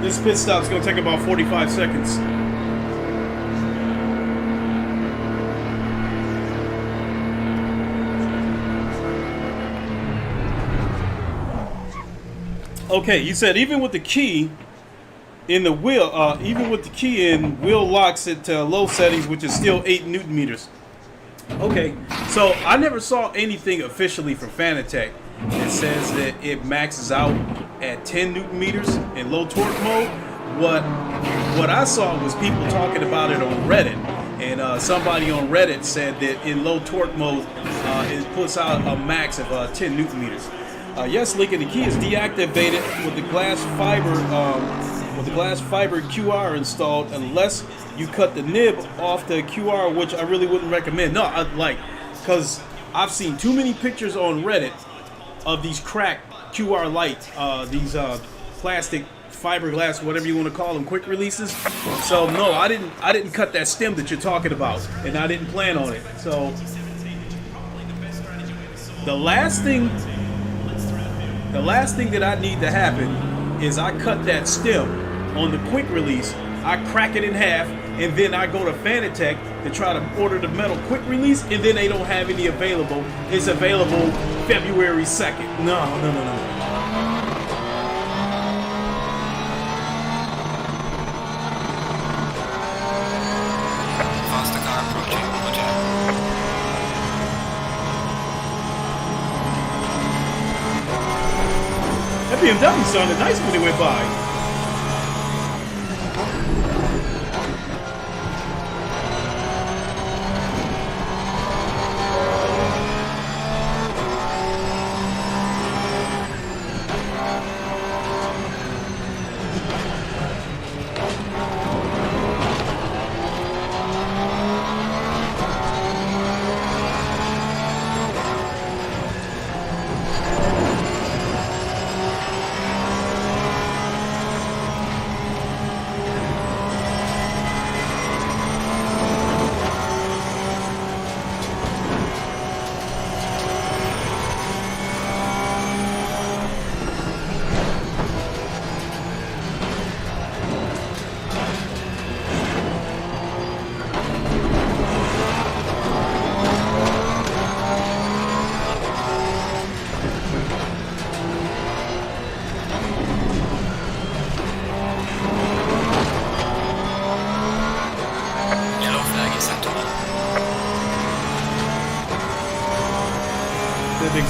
This pit stop is going to take about 45 seconds. Okay, you said even with the key in the wheel, even with the key in, wheel locks at low settings, which is still 8 newton meters. Okay, so I never saw anything officially from Fanatec that says that it maxes out at 10 newton meters in low torque mode. What I saw was people talking about it on Reddit, and somebody on Reddit said that in low torque mode it puts out a max of 10 newton meters. Yes, Lincoln, the key is deactivated with the glass fiber QR installed, unless you cut the nib off the QR, which I really wouldn't recommend. No, because I've seen too many pictures on Reddit of these cracked QR lights, these plastic fiberglass, whatever you want to call them, quick releases. So no, I didn't cut that stem that you're talking about, and I didn't plan on it. So the last thing that I need to happen is I cut that stem on the quick release, I crack it in half, and then I go to Fanatec to try to order the metal quick release, and then they don't have any available. It's available February 2nd. No. Faster car approaching. Watch out. That BMW sounded nice when it went by.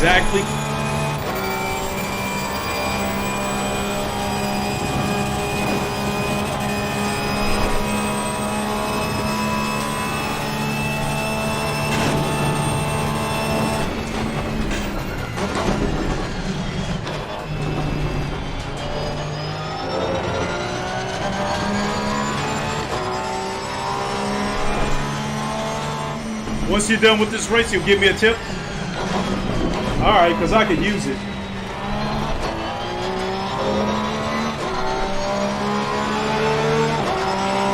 exactly. Once you're done with this race, you'll give me a tip? Alright, because I could use it.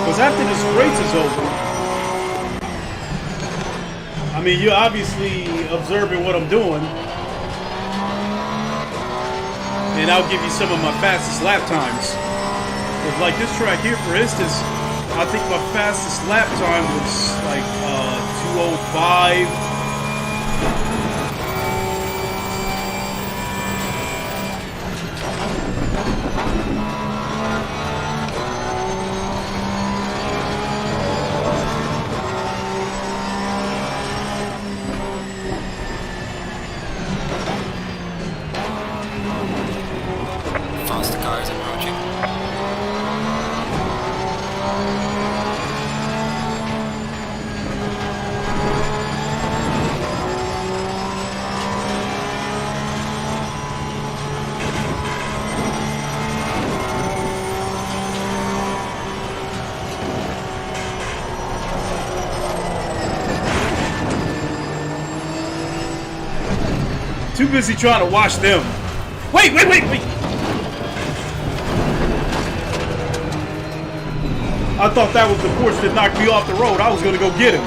Because after this race is over, I mean, you're obviously observing what I'm doing. And I'll give you some of my fastest lap times. Because like this track here, for instance, I think my fastest lap time was like 2:05. Faster cars approaching. Too busy trying to watch them. Wait. I thought that was the Porsche that knocked me off the road. I was going to go get him.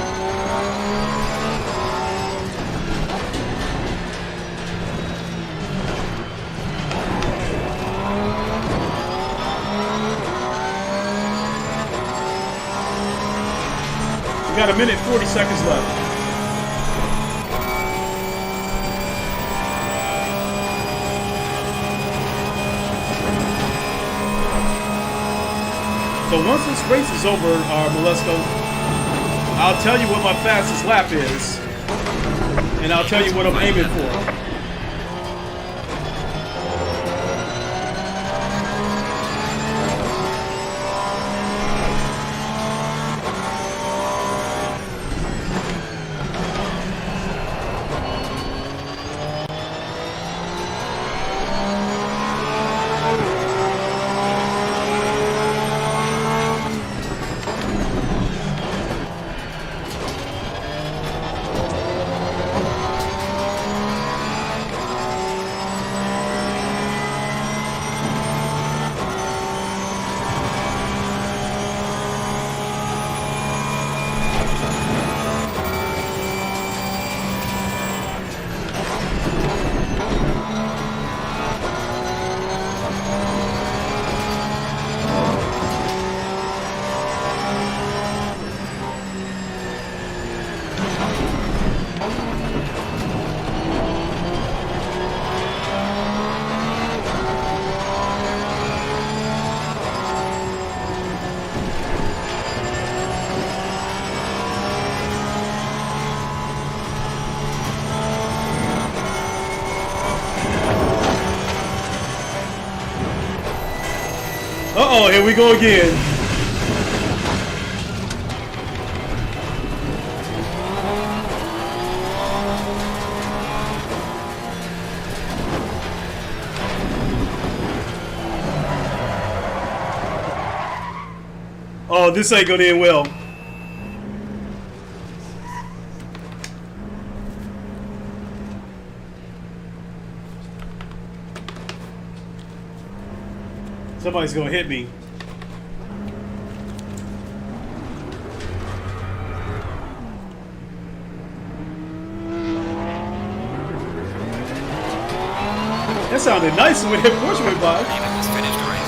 We got 1 minute 40 seconds left. So once this race is over, Molesto, I'll tell you what my fastest lap is, and I'll tell you what I'm aiming for. Uh-oh, here we go again. Oh, this ain't gonna end well. Somebody's gonna hit me. That sounded nice when that Porsche went by. Even has finished the race.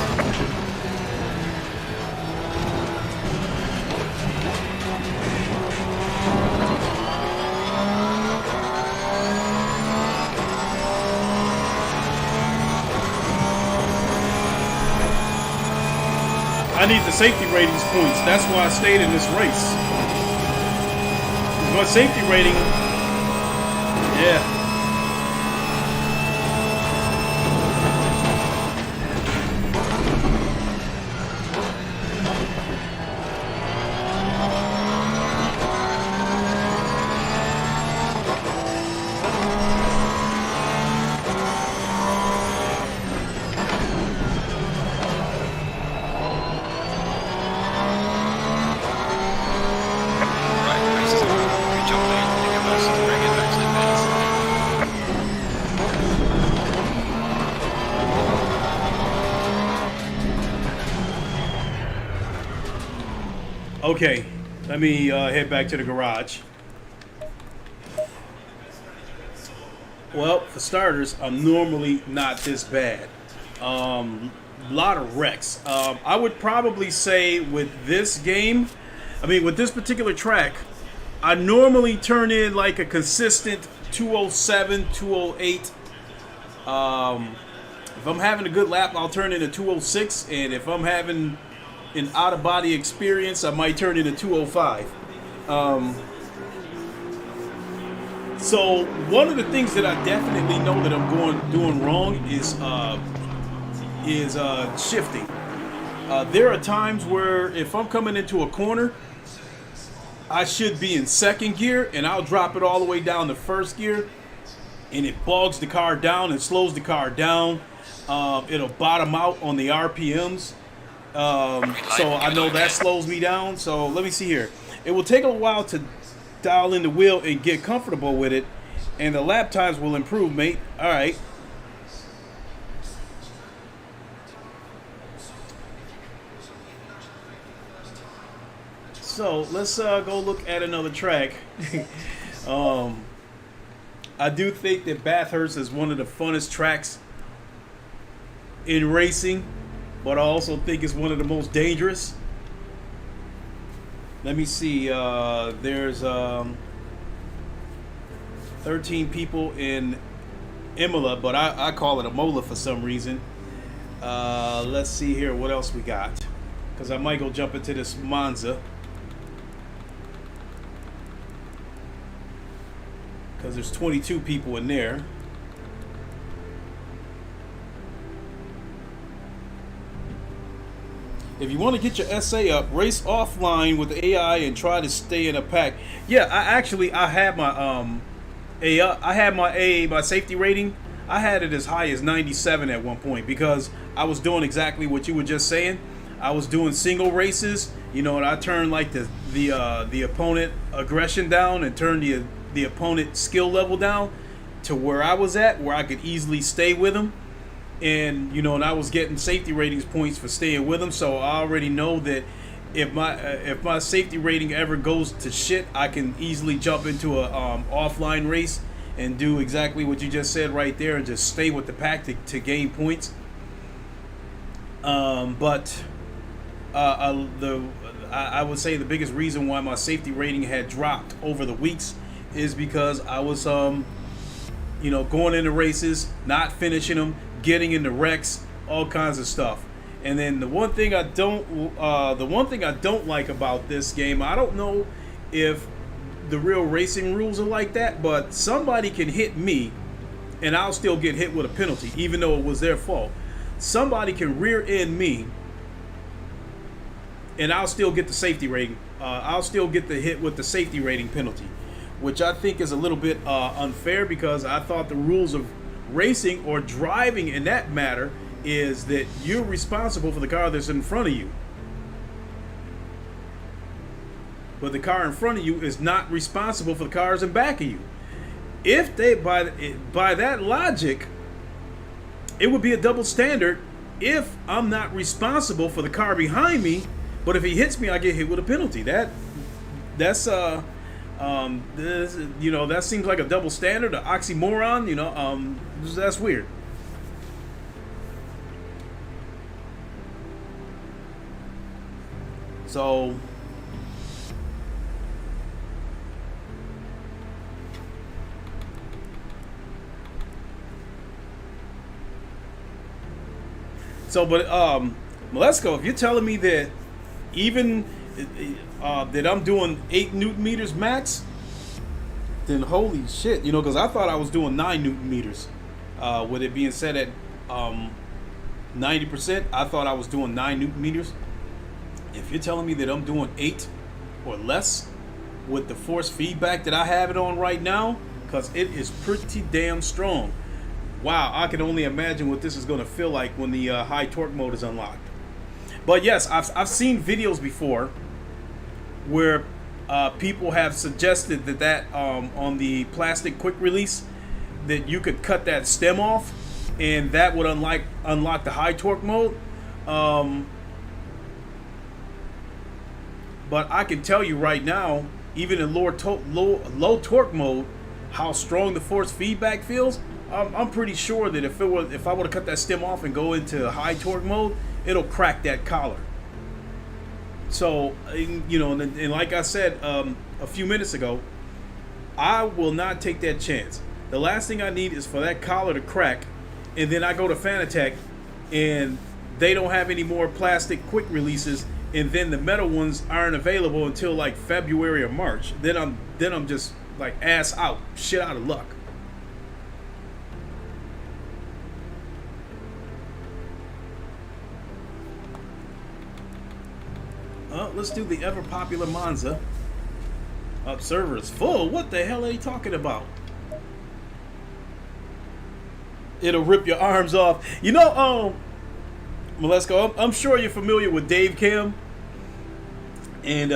I need the safety ratings points. That's why I stayed in this race. My safety rating, yeah. Okay, let me head back to the garage. Well, for starters, I'm normally not this bad. Lot of wrecks. I would probably say with this game, with this particular track, I normally turn in like a consistent 207, 208. If I'm having a good lap, I'll turn in a 206, and if I'm having an out-of-body experience, I might turn in a 205. So one of the things that I definitely know that I'm doing wrong is shifting. There are times where if I'm coming into a corner, I should be in second gear, and I'll drop it all the way down to first gear, and it bogs the car down and slows the car down. It'll bottom out on the RPMs. So I know that slows me down. So let me see here. It will take a while to dial in the wheel and get comfortable with it, and the lap times will improve, mate. All right. So let's go look at another track. I do think that Bathurst is one of the funnest tracks in racing, but I also think it's one of the most dangerous. Let me see. There's 13 people in Imola, but I call it Imola for some reason. Let's see here. What else we got? Because I might go jump into this Monza. Because there's 22 people in there. If you want to get your SA up, race offline with AI and try to stay in a pack. Yeah, I had my my safety rating. I had it as high as 97 at one point because I was doing exactly what you were just saying. I was doing single races, and I turned like the opponent aggression down and turned the opponent skill level down to where I was at, where I could easily stay with them. And and I was getting safety ratings points for staying with them, so I already know that if my safety rating ever goes to shit, I can easily jump into a offline race and do exactly what you just said right there, and just stay with the pack to gain points. I would say the biggest reason why my safety rating had dropped over the weeks is because I was going into races, not finishing them, getting into wrecks, all kinds of stuff. And then the one thing I don't like about this game, I don't know if the real racing rules are like that, but somebody can hit me and I'll still get hit with a penalty, even though it was their fault. Somebody can rear end me and I'll still get the safety rating. I'll still get the hit with the safety rating penalty, which I think is a little bit unfair, because I thought the rules of racing or driving in that matter is that you're responsible for the car that's in front of you, but the car in front of you is not responsible for the cars in back of you. If they by that logic, it would be a double standard if I'm not responsible for the car behind me, but if he hits me, I get hit with a penalty. That seems like a double standard, an oxymoron. That's weird. So Malesko, if you're telling me that even that I'm doing 8 Newton meters max, then holy shit, because I thought I was doing 9 Newton meters. With it being said at 90%, I thought I was doing 9 Newton meters. If you're telling me that I'm doing 8 or less with the force feedback that I have it on right now, because it is pretty damn strong. Wow, I can only imagine what this is going to feel like when the high torque mode is unlocked. But yes, I've seen videos before where people have suggested that on the plastic quick release, that you could cut that stem off and that would unlock the high torque mode. But I can tell you right now, even in low torque mode, how strong the force feedback feels. I'm pretty sure that if I were to cut that stem off and go into high torque mode, it'll crack that collar. So, you know, and like I said a few minutes ago, I will not take that chance. The last thing I need is for that collar to crack, and then I go to Fanatec, and they don't have any more plastic quick releases, and then the metal ones aren't available until like February or March. Then I'm just like ass out, shit out of luck. Let's do the ever popular Monza. Server is full. What the hell are you talking about? It'll rip your arms off. You know, Malesko, I'm sure you're familiar with Dave Cam. And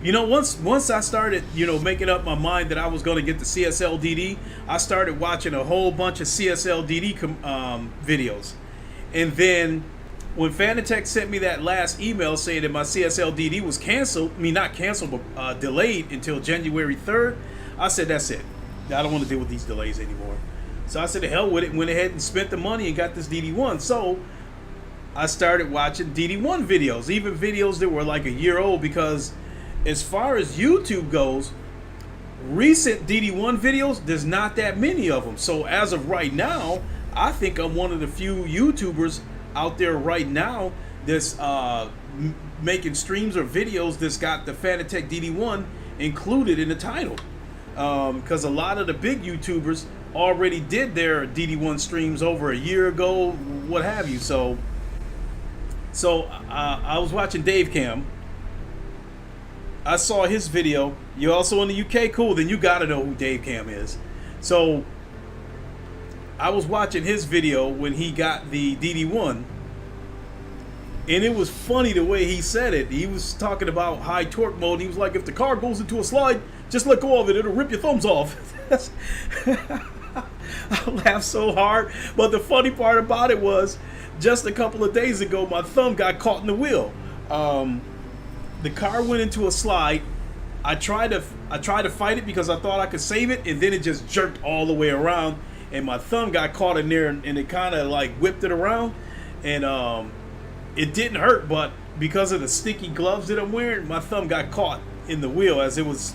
you know, once I started, you know, making up my mind that I was going to get the CSL DD, I started watching a whole bunch of CSL DD videos. And then when Fanatec sent me that last email saying that my CSL DD was canceled, I mean, not canceled, but delayed until January 3rd, I said, that's it. I don't want to deal with these delays anymore. So I said, the hell with it, went ahead and spent the money and got this DD1. So I started watching DD1 videos, even videos that were like a year old, because as far as YouTube goes, recent DD1 videos, there's not that many of them. So as of right now, I think I'm one of the few YouTubers out there right now that's making streams or videos that's got the Fanatec DD1 included in the title, because a lot of the big YouTubers already did their DD1 streams over a year ago, what have you. So I was watching Dave Cam. I saw his video. You're also in the UK? Cool, then you gotta know who Dave Cam is. So I was watching his video when he got the DD1, and it was funny the way he said it. He was talking about high torque mode. He was like, if the car goes into a slide, just let go of it. It'll rip your thumbs off. I laughed so hard. But the funny part about it was, just a couple of days ago, my thumb got caught in the wheel. The car went into a slide. I tried to fight it because I thought I could save it, and then it just jerked all the way around, and my thumb got caught in there, and it kind of like whipped it around, and it didn't hurt, but because of the sticky gloves that I'm wearing, my thumb got caught in the wheel as it was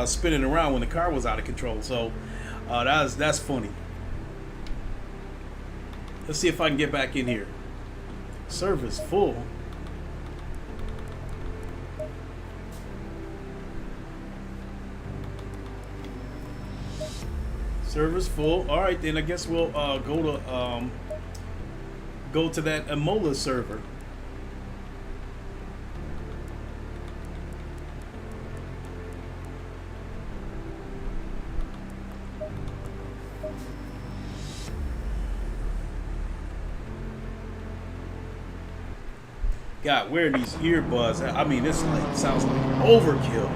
spinning around when the car was out of control. So that's funny. Let's see if I can get back in here. Server's full. Server's full. All right, then I guess we'll go to that Emola server. God, wearing these earbuds, I mean, this like sounds like overkill.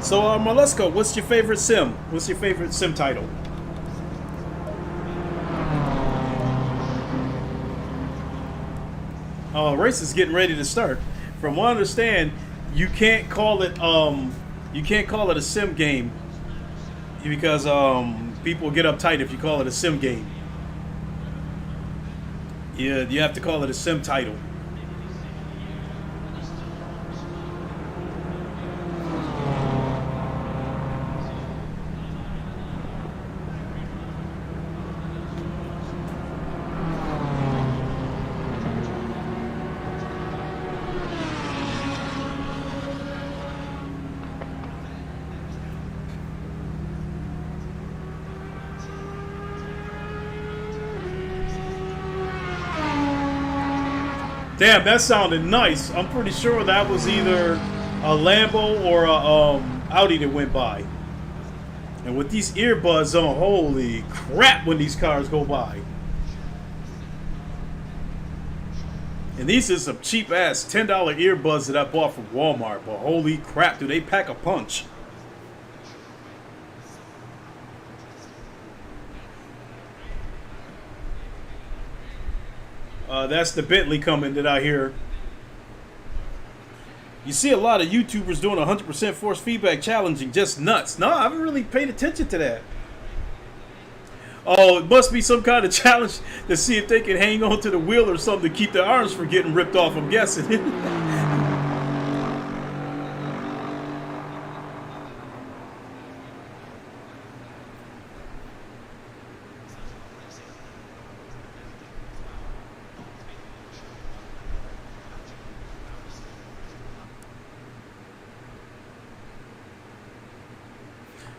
So, Malesko, what's your favorite sim? What's your favorite sim title? Race is getting ready to start. From what I understand, you can't call it a sim game because people get uptight if you call it a sim game. Yeah, you have to call it a sim title. Damn, that sounded nice. I'm pretty sure that was either a Lambo or a Audi that went by. And with these earbuds on, holy crap when these cars go by. And these are some cheap ass $10 earbuds that I bought from Walmart. But holy crap, do they pack a punch. That's the Bentley coming that I hear. You see a lot of YouTubers doing 100% force feedback challenging, just nuts. No, I haven't really paid attention to that. Oh, it must be some kind of challenge to see if they can hang on to the wheel or something to keep their arms from getting ripped off, I'm guessing.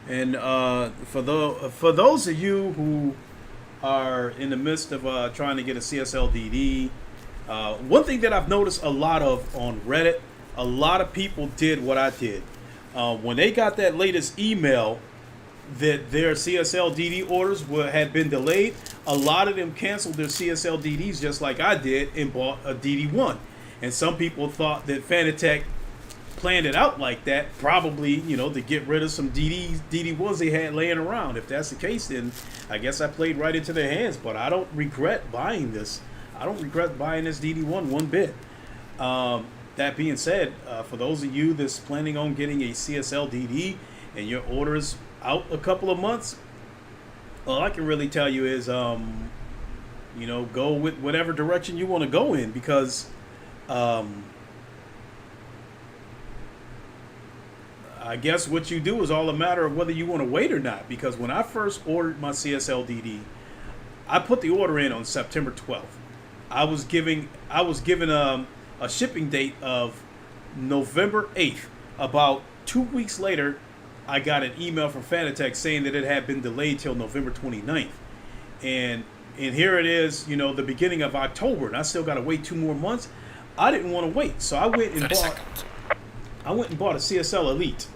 And for those of you who are in the midst of trying to get a CSL DD, one thing that I've noticed a lot of on Reddit, a lot of people did what I did. When they got that latest email that their CSL DD orders had been delayed, a lot of them canceled their CSL DDs just like I did and bought a DD1. And some people thought that Fanatec planned it out like that, probably, you know, to get rid of some DD1s they had laying around. If that's the case, then I guess I played right into their hands. But I don't regret buying this. I don't regret buying this DD1 one bit. That being said, for those of you that's planning on getting a CSL DD and your order's out a couple of months, all I can really tell you is, you know, go with whatever direction you want to go in, because I guess what you do is all a matter of whether you want to wait or not. Because when I first ordered my CSL DD, I put the order in on September 12th. I was given a shipping date of November 8th. About 2 weeks later, I got an email from Fanatec saying that it had been delayed till November 29th. And here it is, you know, the beginning of October, and I still got to wait 2 more months. I didn't want to wait, so I went and bought a CSL Elite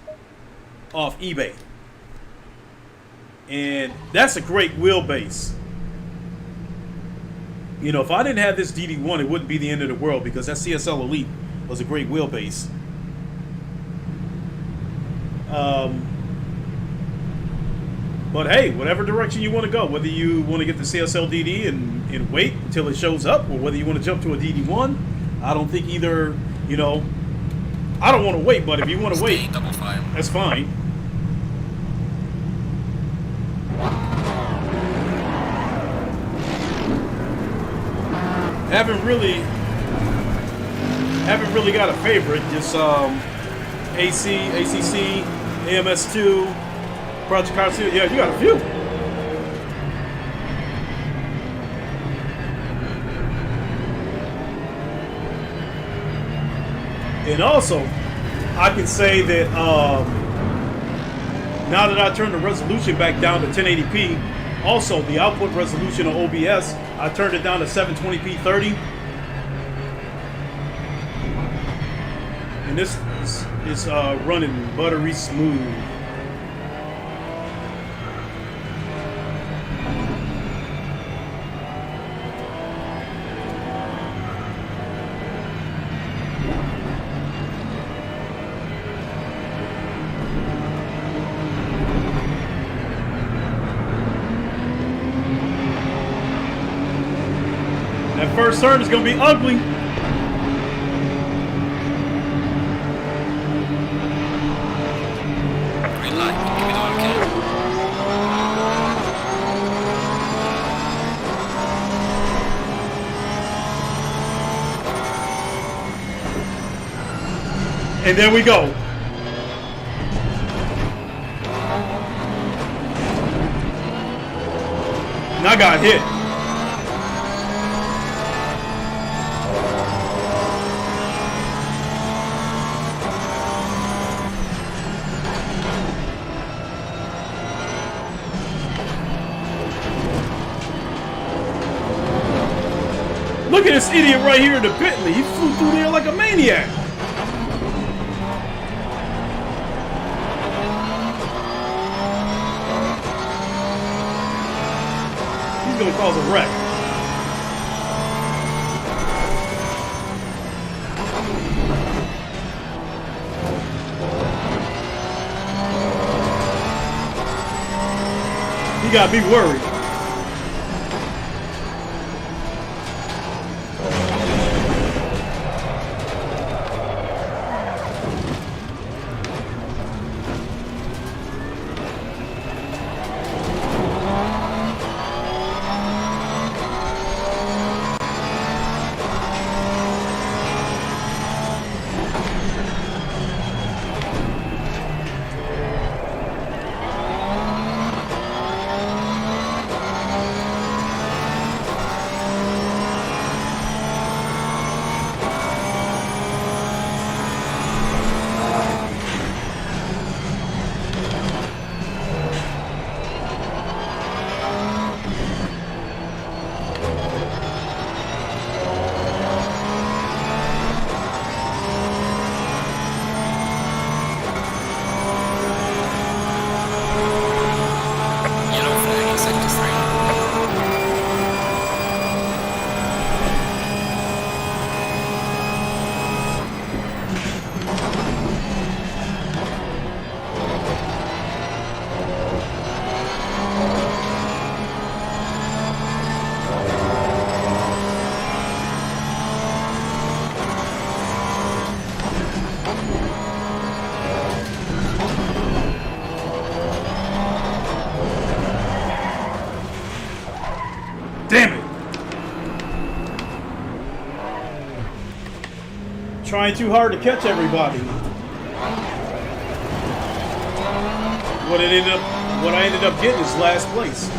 off eBay. And that's a great wheelbase. You know, if I didn't have this DD1, it wouldn't be the end of the world, because that CSL Elite was a great wheelbase. But hey, whatever direction you want to go, whether you want to get the CSL DD and wait until it shows up, or whether you want to jump to a DD1, I don't think either, you know, I don't want to wait, but if you want to wait, that's fine. Haven't really got a favorite. Just ACC, AMS2, Project Carson. Yeah, you got a few. And also, I can say that now that I turned the resolution back down to 1080p, also the output resolution on OBS, I turned it down to 720p 30. And this is running buttery smooth. That first turn is going to be ugly. Green light. Give me the one kill. And there we go. And I got hit. Look at this idiot right here in the Bentley. He flew through there like a maniac. He's gonna cause a wreck. You gotta be worried. Damn it! Trying too hard to catch everybody. What I ended up getting is last place.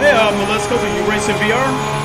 Hey, let's go. Are you racing VR?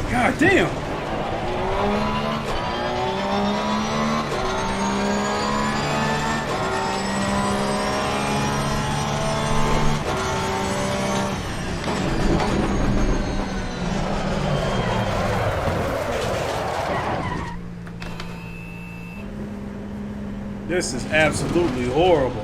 God damn! This is absolutely horrible.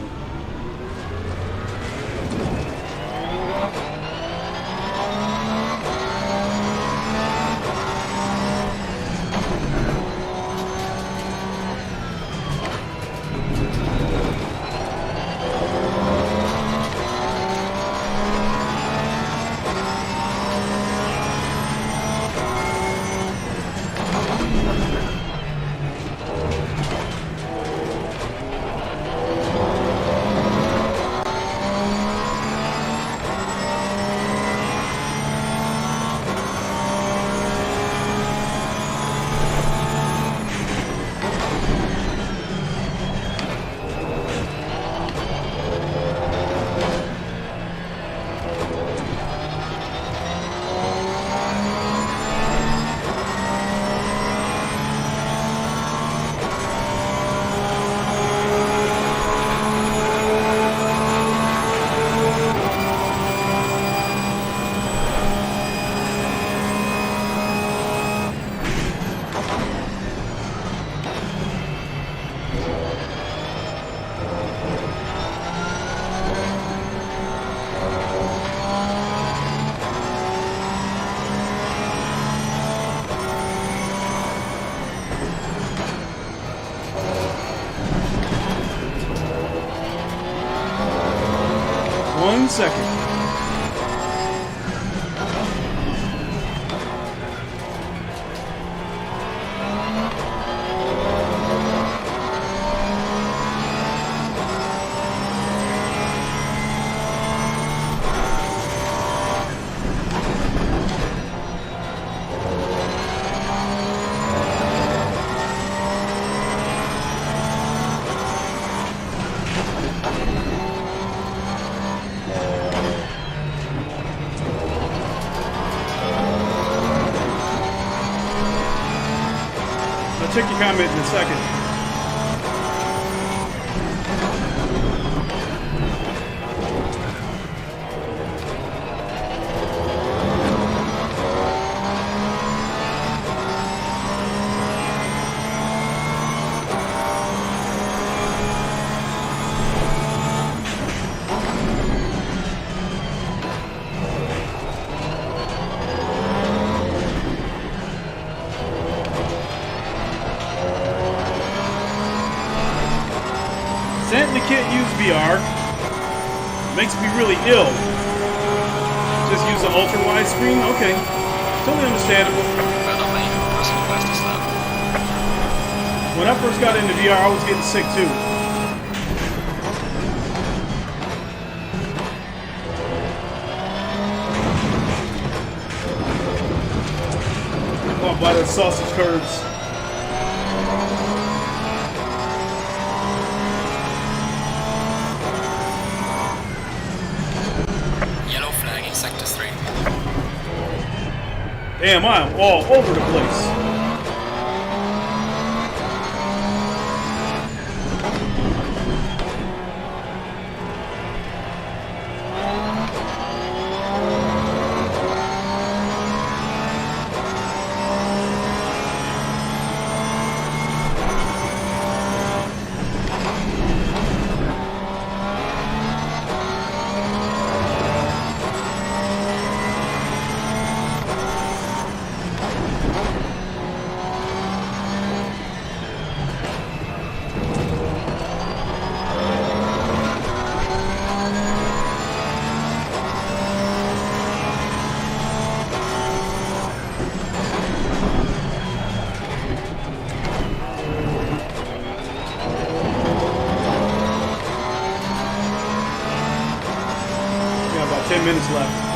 One second. I'll check your comment in a second. VR. Makes me really ill. Just use the ultra wide screen? Okay. Totally understandable. Well, not me. That's the fastest lap. When I first got into VR, I was getting sick too. Caught by the sausage curves. Yellow flag in sector 3. Damn, I am all over the place. Got about 10 minutes left.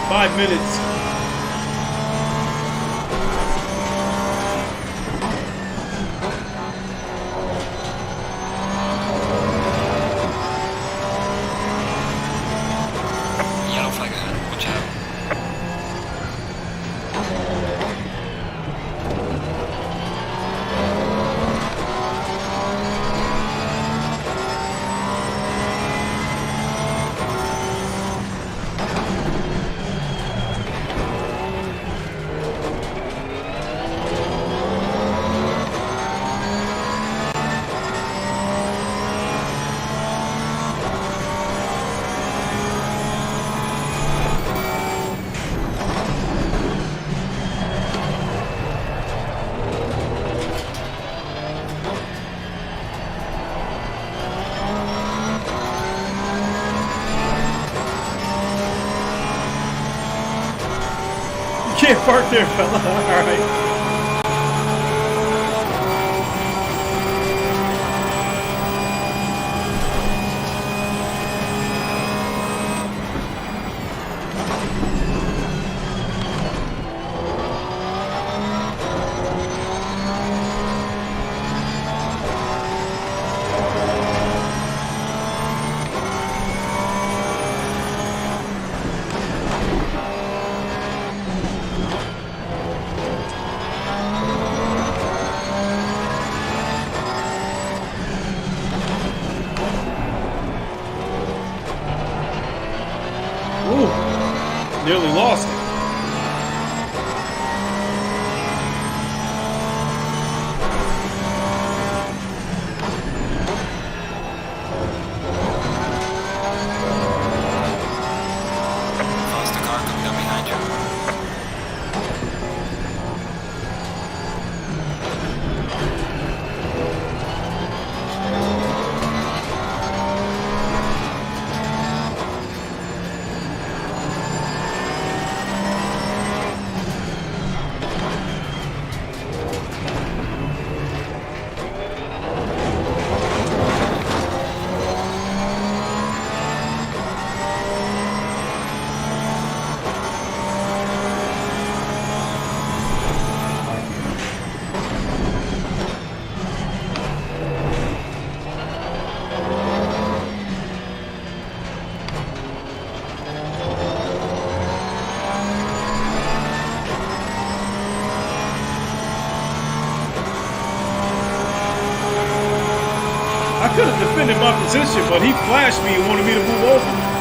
5 minutes. Yellow flag ahead. Watch out. You can't park there, fella. All right. Ooh, nearly lost it. Faster car coming up behind you. I could have defended my position, but he flashed me and wanted me to move over.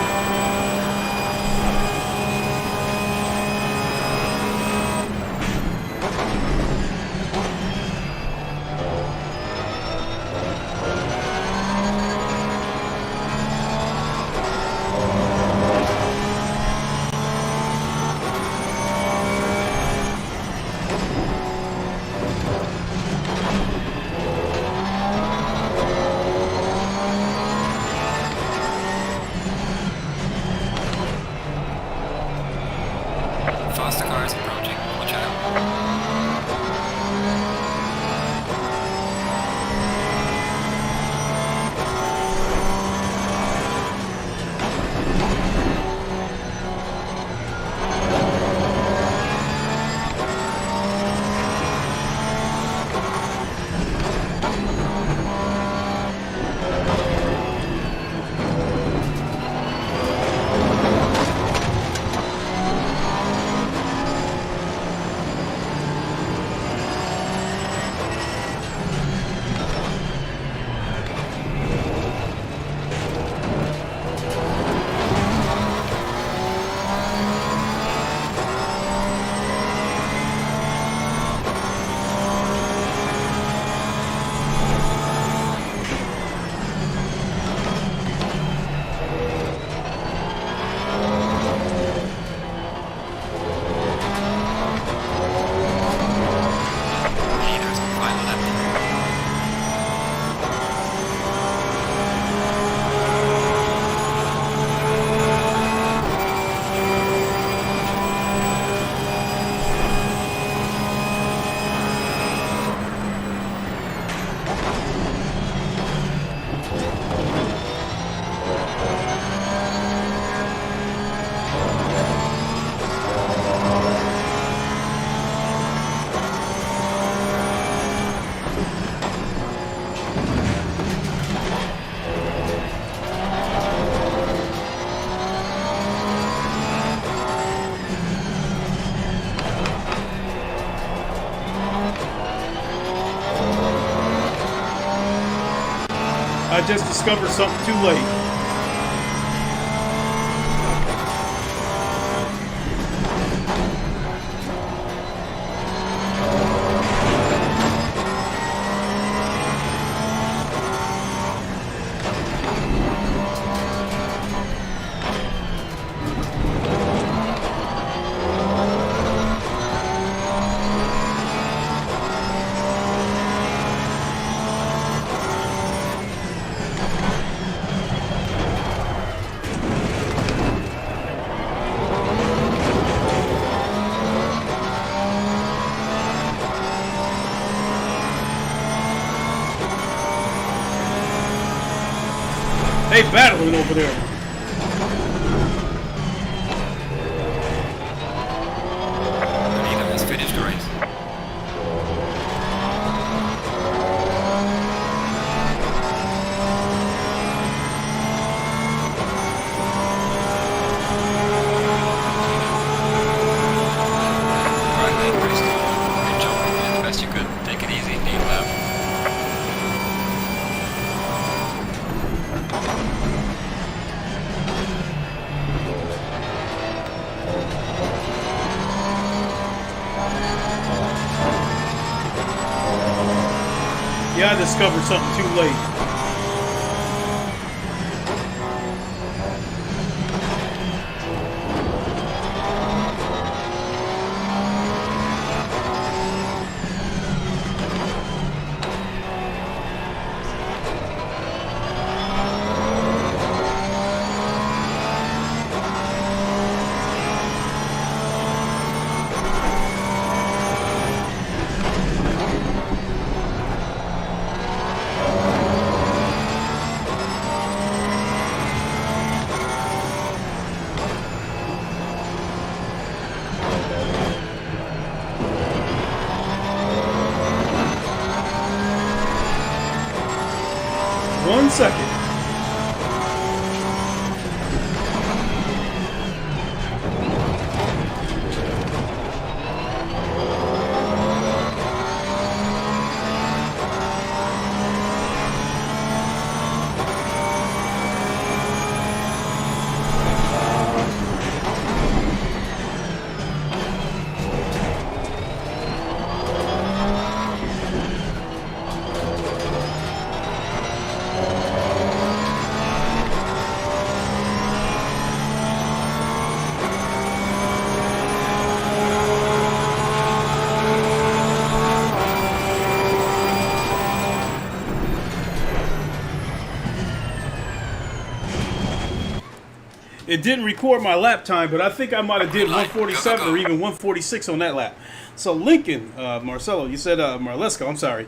I just discovered something too late. They battling over there. Neither has finished the race. Right then, Chris. Good job. You did the best you could. Take it easy. Need lap. Yeah, I discovered something too late. One second. It didn't record my lap time, but I think I might have did 147 or even 146 on that lap. So Lincoln, Marcelo, you said Marlesco, I'm sorry.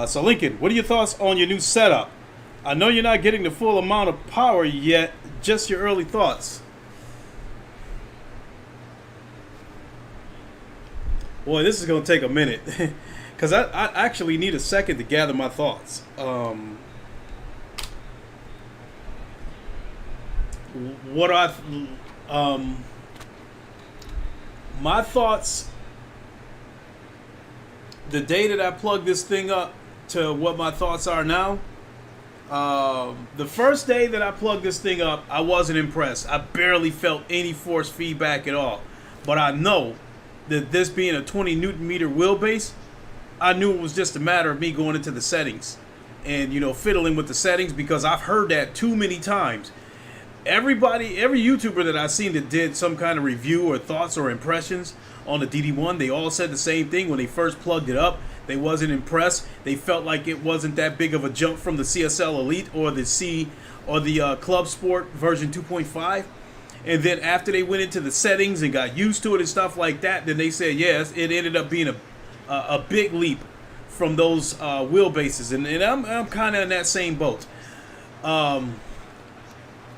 So Lincoln, what are your thoughts on your new setup? I know you're not getting the full amount of power yet. Just your early thoughts. Boy, this is going to take a minute. Because I actually need a second to gather my thoughts. My thoughts the day that I plugged this thing up to what my thoughts are now. The first day that I plugged this thing up, I wasn't impressed. I barely felt any force feedback at all. But I know that this being a 20 Newton meter wheelbase, I knew it was just a matter of me going into the settings and, fiddling with the settings, because I've heard that too many times. Every YouTuber that I've seen that did some kind of review or thoughts or impressions on the DD1, they all said the same thing when they first plugged it up. They wasn't impressed. They felt like it wasn't that big of a jump from the CSL Elite or the Club Sport version 2.5. And then after they went into the settings and got used to it and stuff like that, then they said, yes, it ended up being a big leap from those wheelbases. And I'm kind of in that same boat.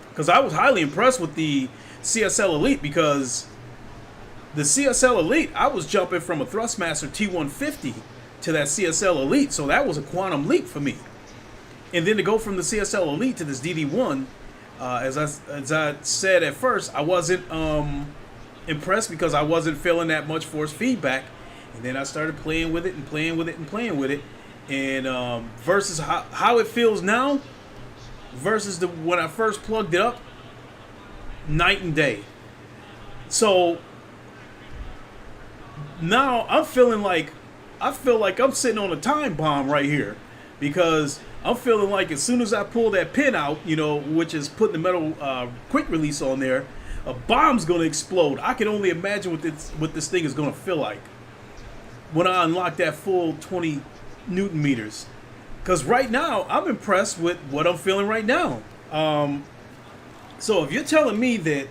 Because I was highly impressed with the CSL Elite, because the CSL Elite, I was jumping from a Thrustmaster T150 to that CSL Elite, so that was a quantum leap for me. And then to go from the CSL Elite to this DD1, as I said at first, I wasn't impressed because I wasn't feeling that much force feedback. And then I started playing with it and playing with it and playing with it. And versus how it feels now, versus when I first plugged it up, night and day. So now I feel like I'm sitting on a time bomb right here, because I'm feeling like as soon as I pull that pin out, which is putting the metal quick release on there, a bomb's gonna explode. I can only imagine what this thing is gonna feel like when I unlock that full 20 Newton meters. Because right now I'm impressed with what I'm feeling right now. So if you're telling me that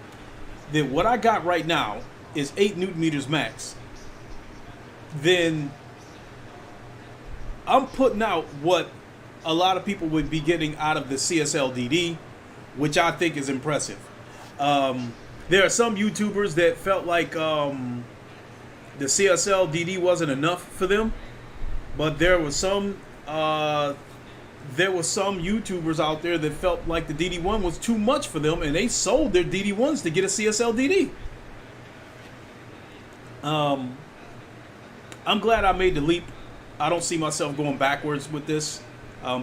what I got right now is 8 Newton meters max, then I'm putting out what a lot of people would be getting out of the CSL DD, which I think is impressive. There are some YouTubers that felt like the CSL DD wasn't enough for them, but there were some YouTubers out there that felt like the DD1 was too much for them, and they sold their DD1s to get a CSL DD. I'm glad I made the leap. I don't see myself going backwards with this.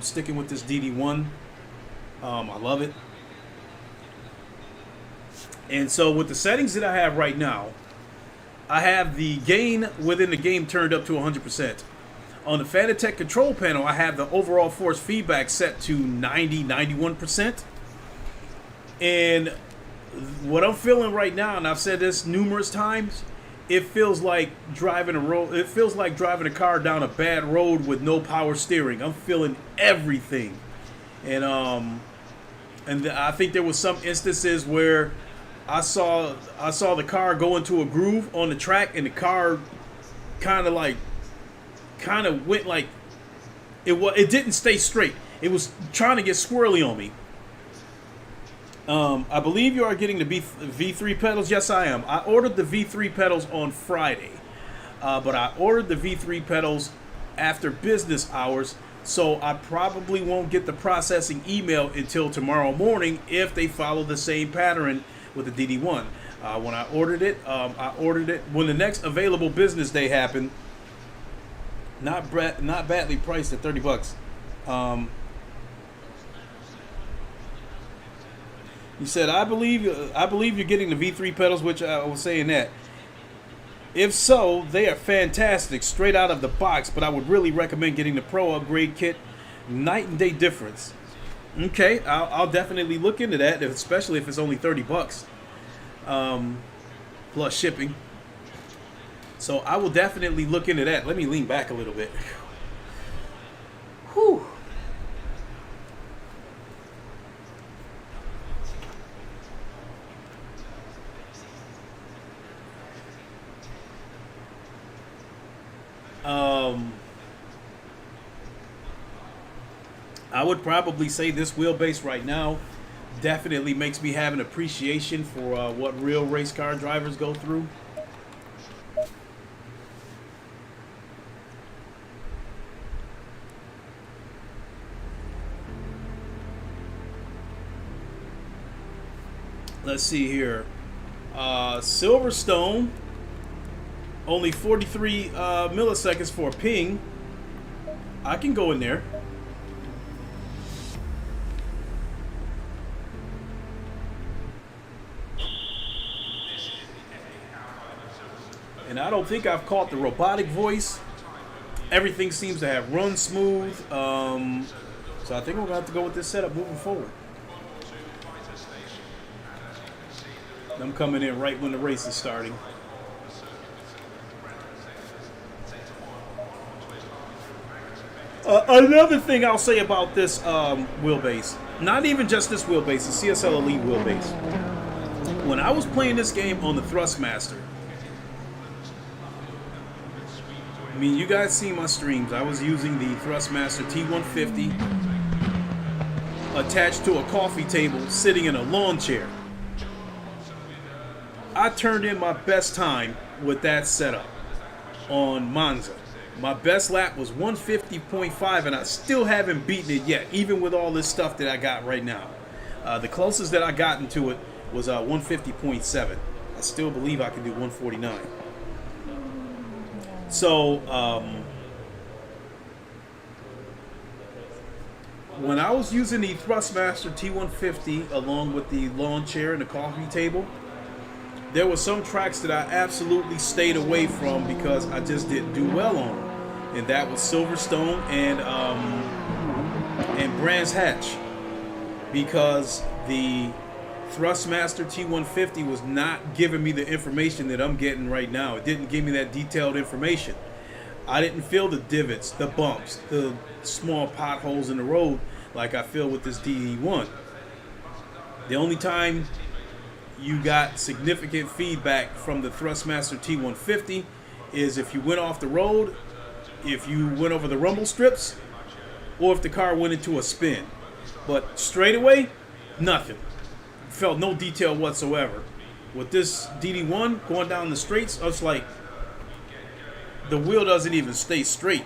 Sticking with this DD1. I love it. And so with the settings that I have right now, I have the gain within the game turned up to 100%. On the Fanatec control panel, I have the overall force feedback set to 91%. And what I'm feeling right now, and I've said this numerous times, it feels like driving a car down a bad road with no power steering. I'm feeling everything. And I think there was some instances where I saw the car go into a groove on the track, and the car kind of went like it didn't stay straight. It was trying to get squirrely on me. I believe you are getting the V3 pedals. Yes, I am. I ordered the V3 pedals on Friday, but I ordered the V3 pedals after business hours, so I probably won't get the processing email until tomorrow morning if they follow the same pattern with the DD1. When I ordered it when the next available business day happened. Not badly priced at $30. You said, I believe you're getting the V3 pedals, which I was saying that. If so, they are fantastic straight out of the box, but I would really recommend getting the Pro upgrade kit. Night and day difference. Okay, I'll definitely look into that, especially if it's only $30 plus shipping. So I will definitely look into that. Let me lean back a little bit. Whew. I would probably say this wheelbase right now definitely makes me have an appreciation for what real race car drivers go through. Let's see here. Silverstone, only 43 milliseconds for a ping. I can go in there. And I don't think I've caught the robotic voice. Everything seems to have run smooth. So I think we're going to have to go with this setup moving forward. I'm coming in right when the race is starting. Another thing I'll say about this wheelbase, not even just this wheelbase, the CSL Elite wheelbase. When I was playing this game on the Thrustmaster, I mean, you guys see my streams. I was using the Thrustmaster T150 attached to a coffee table sitting in a lawn chair. I turned in my best time with that setup on Monza. My best lap was 150.5, and I still haven't beaten it yet, even with all this stuff that I got right now. The closest that I got into it was 150.7. I still believe I can do 149. So, when I was using the Thrustmaster T150 along with the lawn chair and the coffee table, there were some tracks that I absolutely stayed away from because I just didn't do well on them, and that was Silverstone and Brands Hatch, because the Thrustmaster T150 was not giving me the information that I'm getting right now. It didn't give me that detailed information. I didn't feel the divots, the bumps, the small potholes in the road like I feel with this DD1. The only time you got significant feedback from the Thrustmaster T150 is if you went off the road, if you went over the rumble strips, or if the car went into a spin. But straight away, nothing. Felt no detail whatsoever. With this DD1 going down the straights, I was like, the wheel doesn't even stay straight.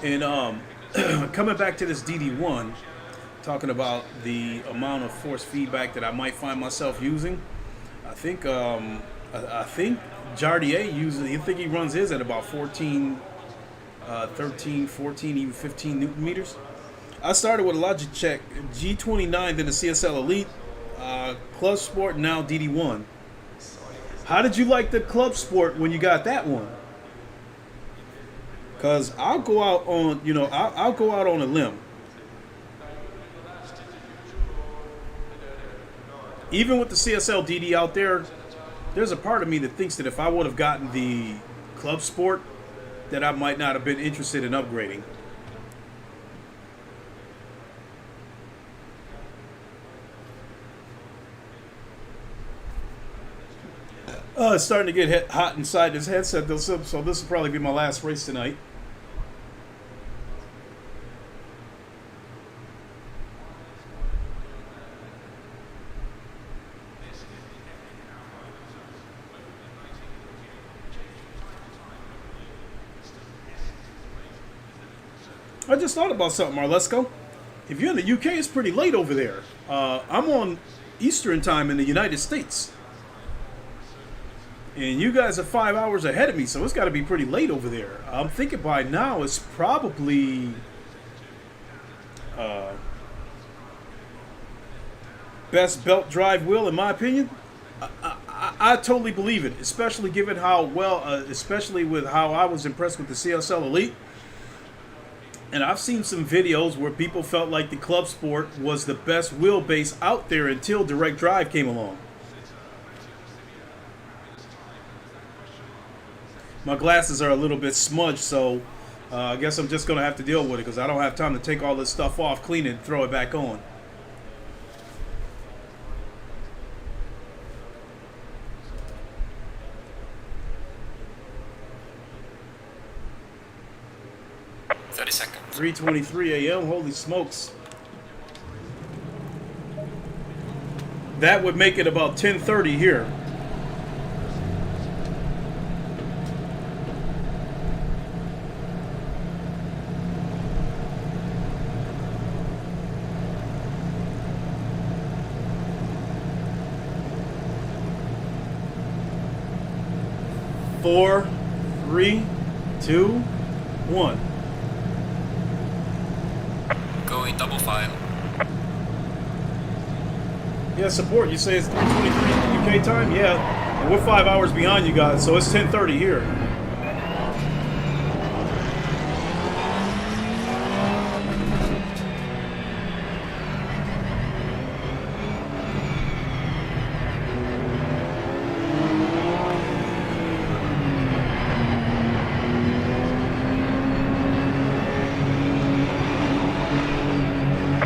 And coming back to this DD1, talking about the amount of force feedback that I might find myself using, I think Jardier uses, I think he runs his at about 14, 13, 14, even 15 Newton meters. I started with a Logitech G29, then the CSL Elite, Club Sport, now DD1. How did you like the Club Sport when you got that one? Because I'll go out on, I'll go out on a limb. Even with the CSL DD out there, there's a part of me that thinks that if I would have gotten the Club Sport, that I might not have been interested in upgrading. It's starting to get hot inside this headset, though, so this will probably be my last race tonight. I just thought about something, Marlesco. If you're in the UK, it's pretty late over there. I'm on Eastern time in the United States. And you guys are 5 hours ahead of me, so it's got to be pretty late over there. I'm thinking by now it's probably best belt drive wheel, in my opinion. I totally believe it, especially given how well, especially with how I was impressed with the CSL Elite. And I've seen some videos where people felt like the Club Sport was the best wheelbase out there until direct drive came along. My glasses are a little bit smudged, so I guess I'm just going to have to deal with it because I don't have time to take all this stuff off, clean it, and throw it back on. Seconds. 3:23 a.m. Holy smokes. That would make it about 10:30 here. Four, 3, 2, 1. Going double file. Yeah, support. You say it's 3:23 UK time? Yeah. And we're 5 hours behind you guys, so it's 10:30 here.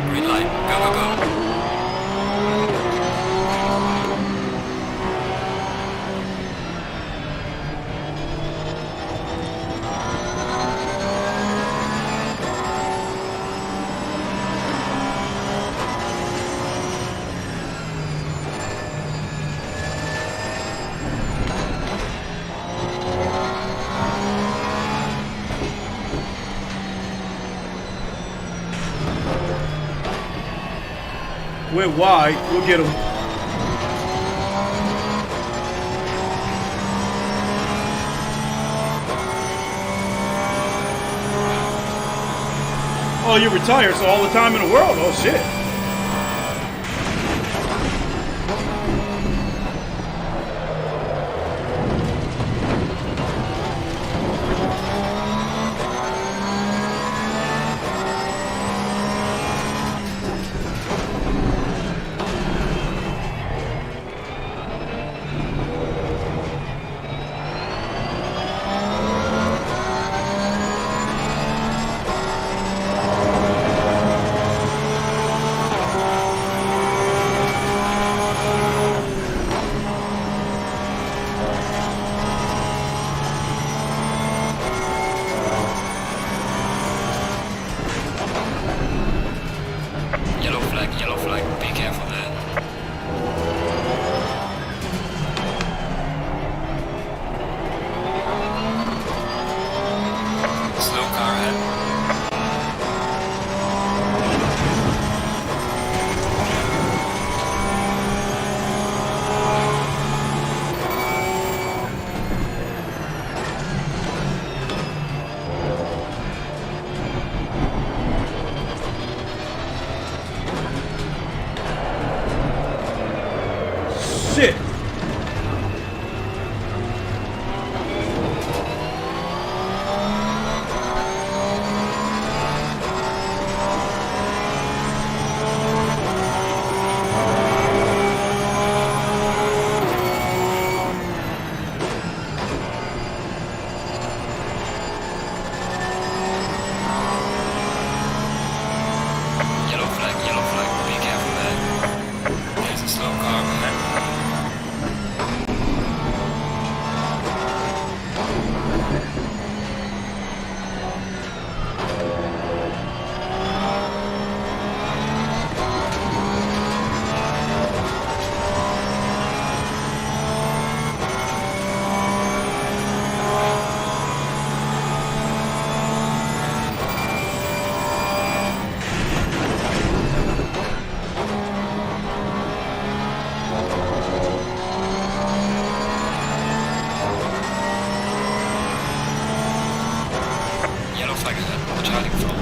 Green light. Go, go, go. Went wide. We'll get him. Oh, you're retired, so all the time in the world. Oh, shit. Yellow flag, be careful there. Slow car ahead. Shit. Yellow flag, be careful there. There's a slow car ahead. Yellow flag ahead, Charlie front.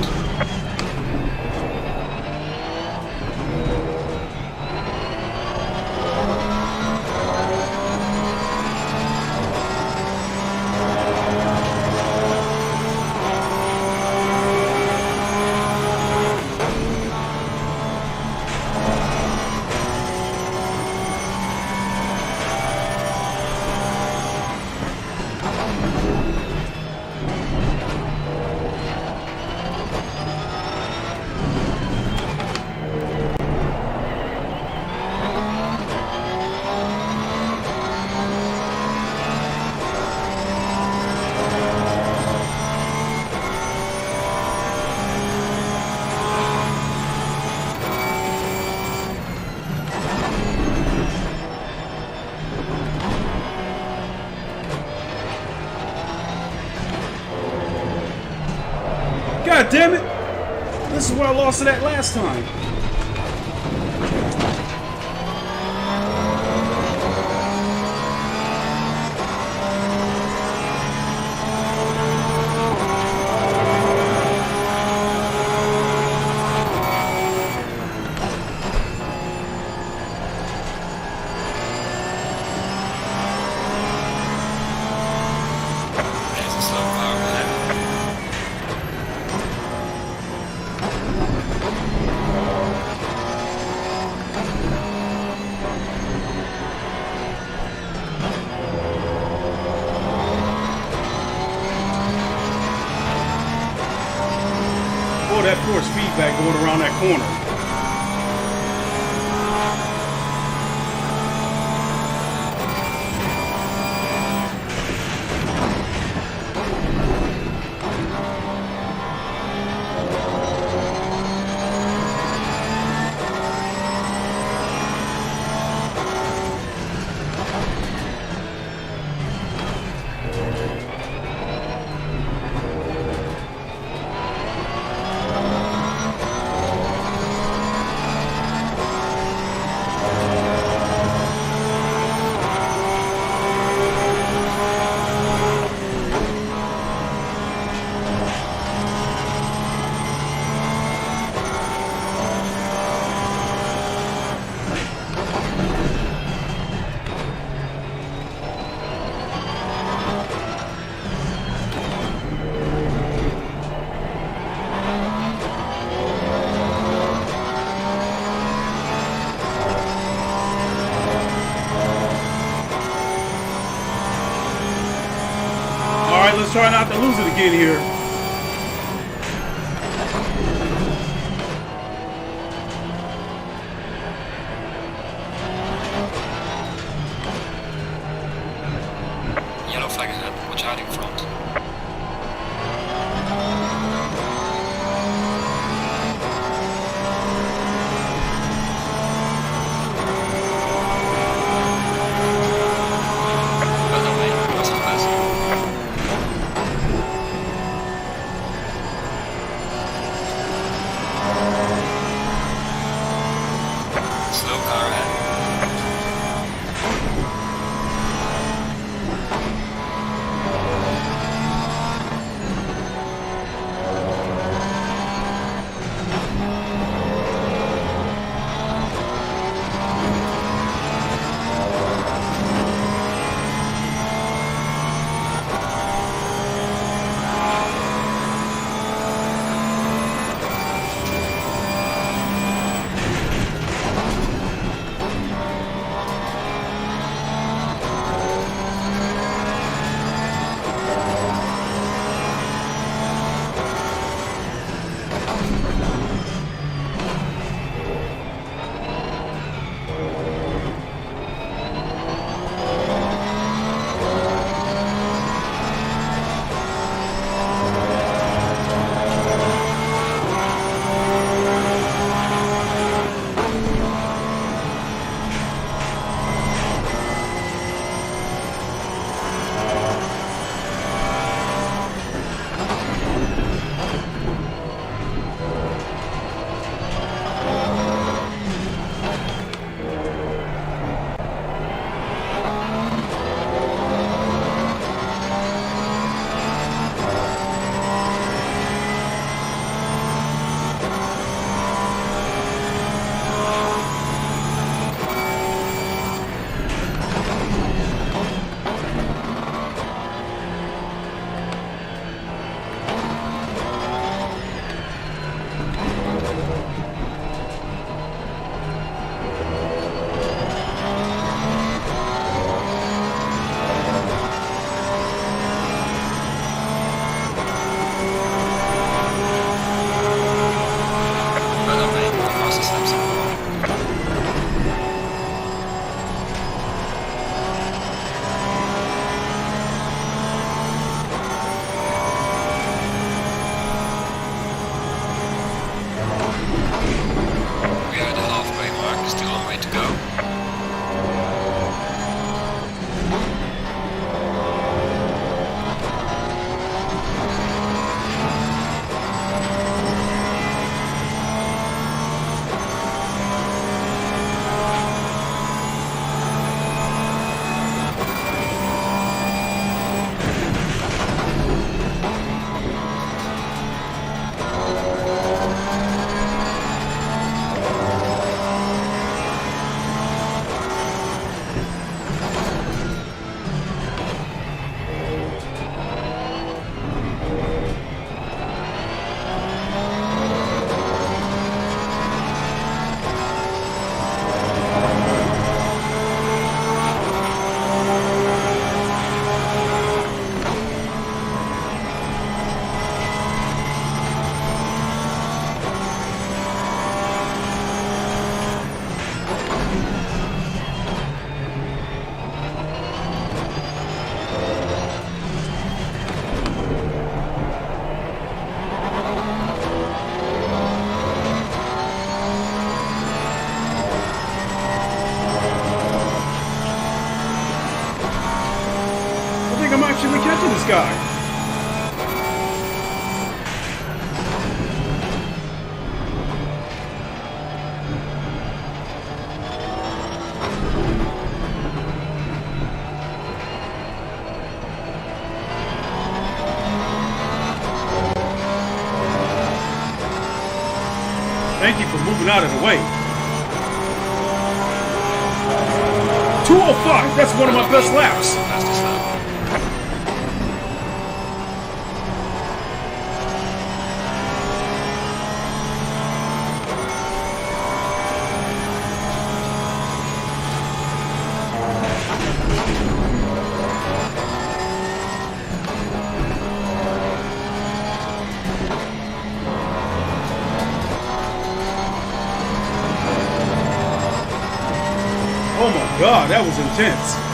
God damn it! This is where I lost it at last time. There's a slow car ahead. Oh, that force feedback going around that corner. Let's try not to lose it again here. Yellow flag ahead. Watch out in front. Well done, mate. That was fast. Slow car ahead. Well done, mate. The fastest laps in the world. We are at the halfway mark. Still a long way to go. I think I'm actually catching this guy. Thank you for moving out of the way. 205, that's one of my best laps. Fastest lap. God, that was intense.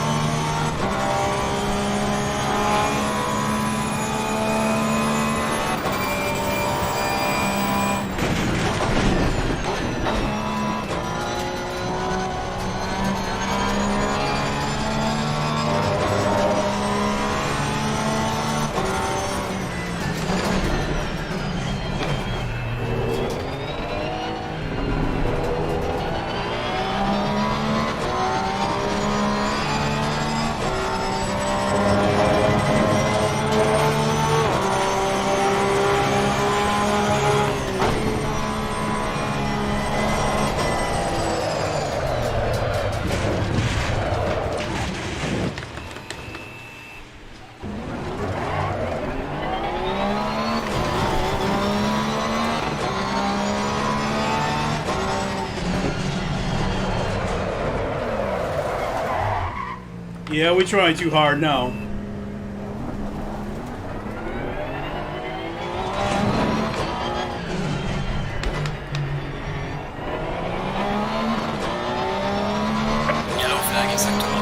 Yeah, we're trying too hard now. Yellow flag in sector 1.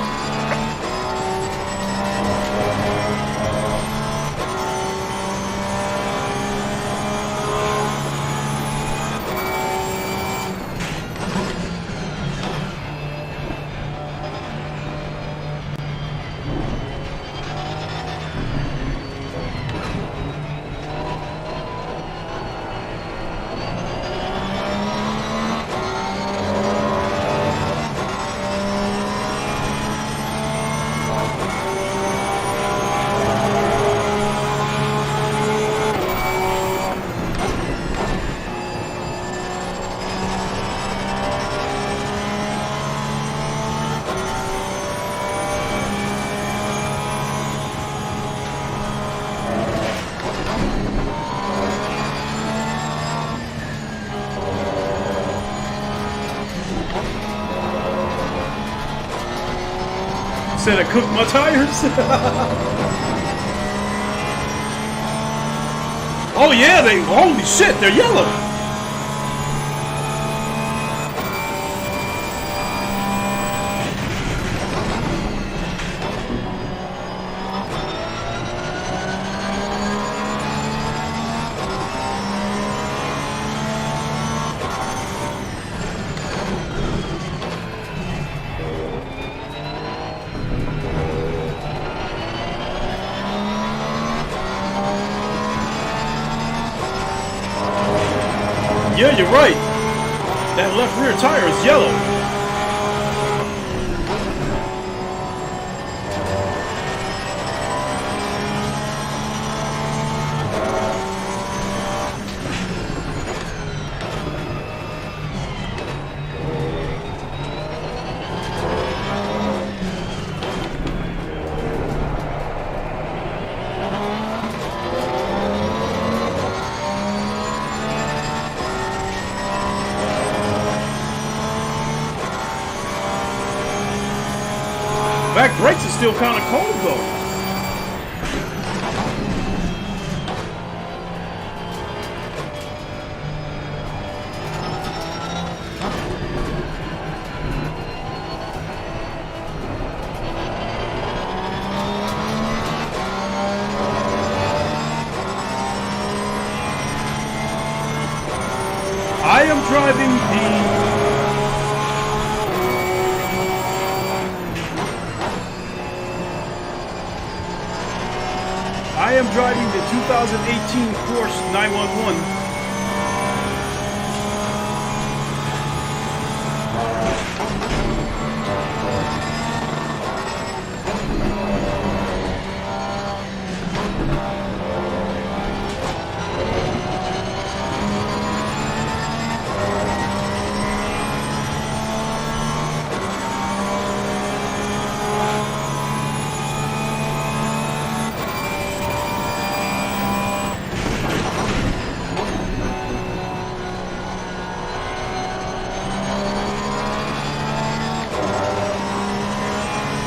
Said I cooked my tires. Oh yeah, holy shit, they're yellow. Yeah, you're right. That left rear tire is yellow. Back brakes are still kind of cold though. I am driving the I am driving the 2018 Porsche 911.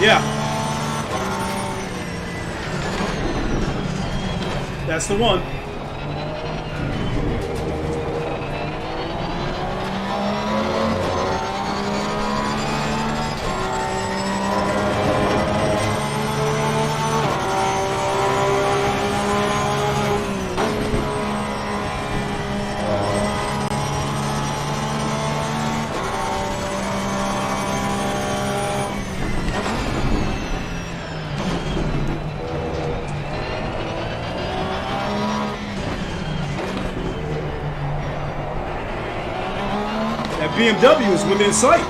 Yeah. That's the one. BMW is within sight.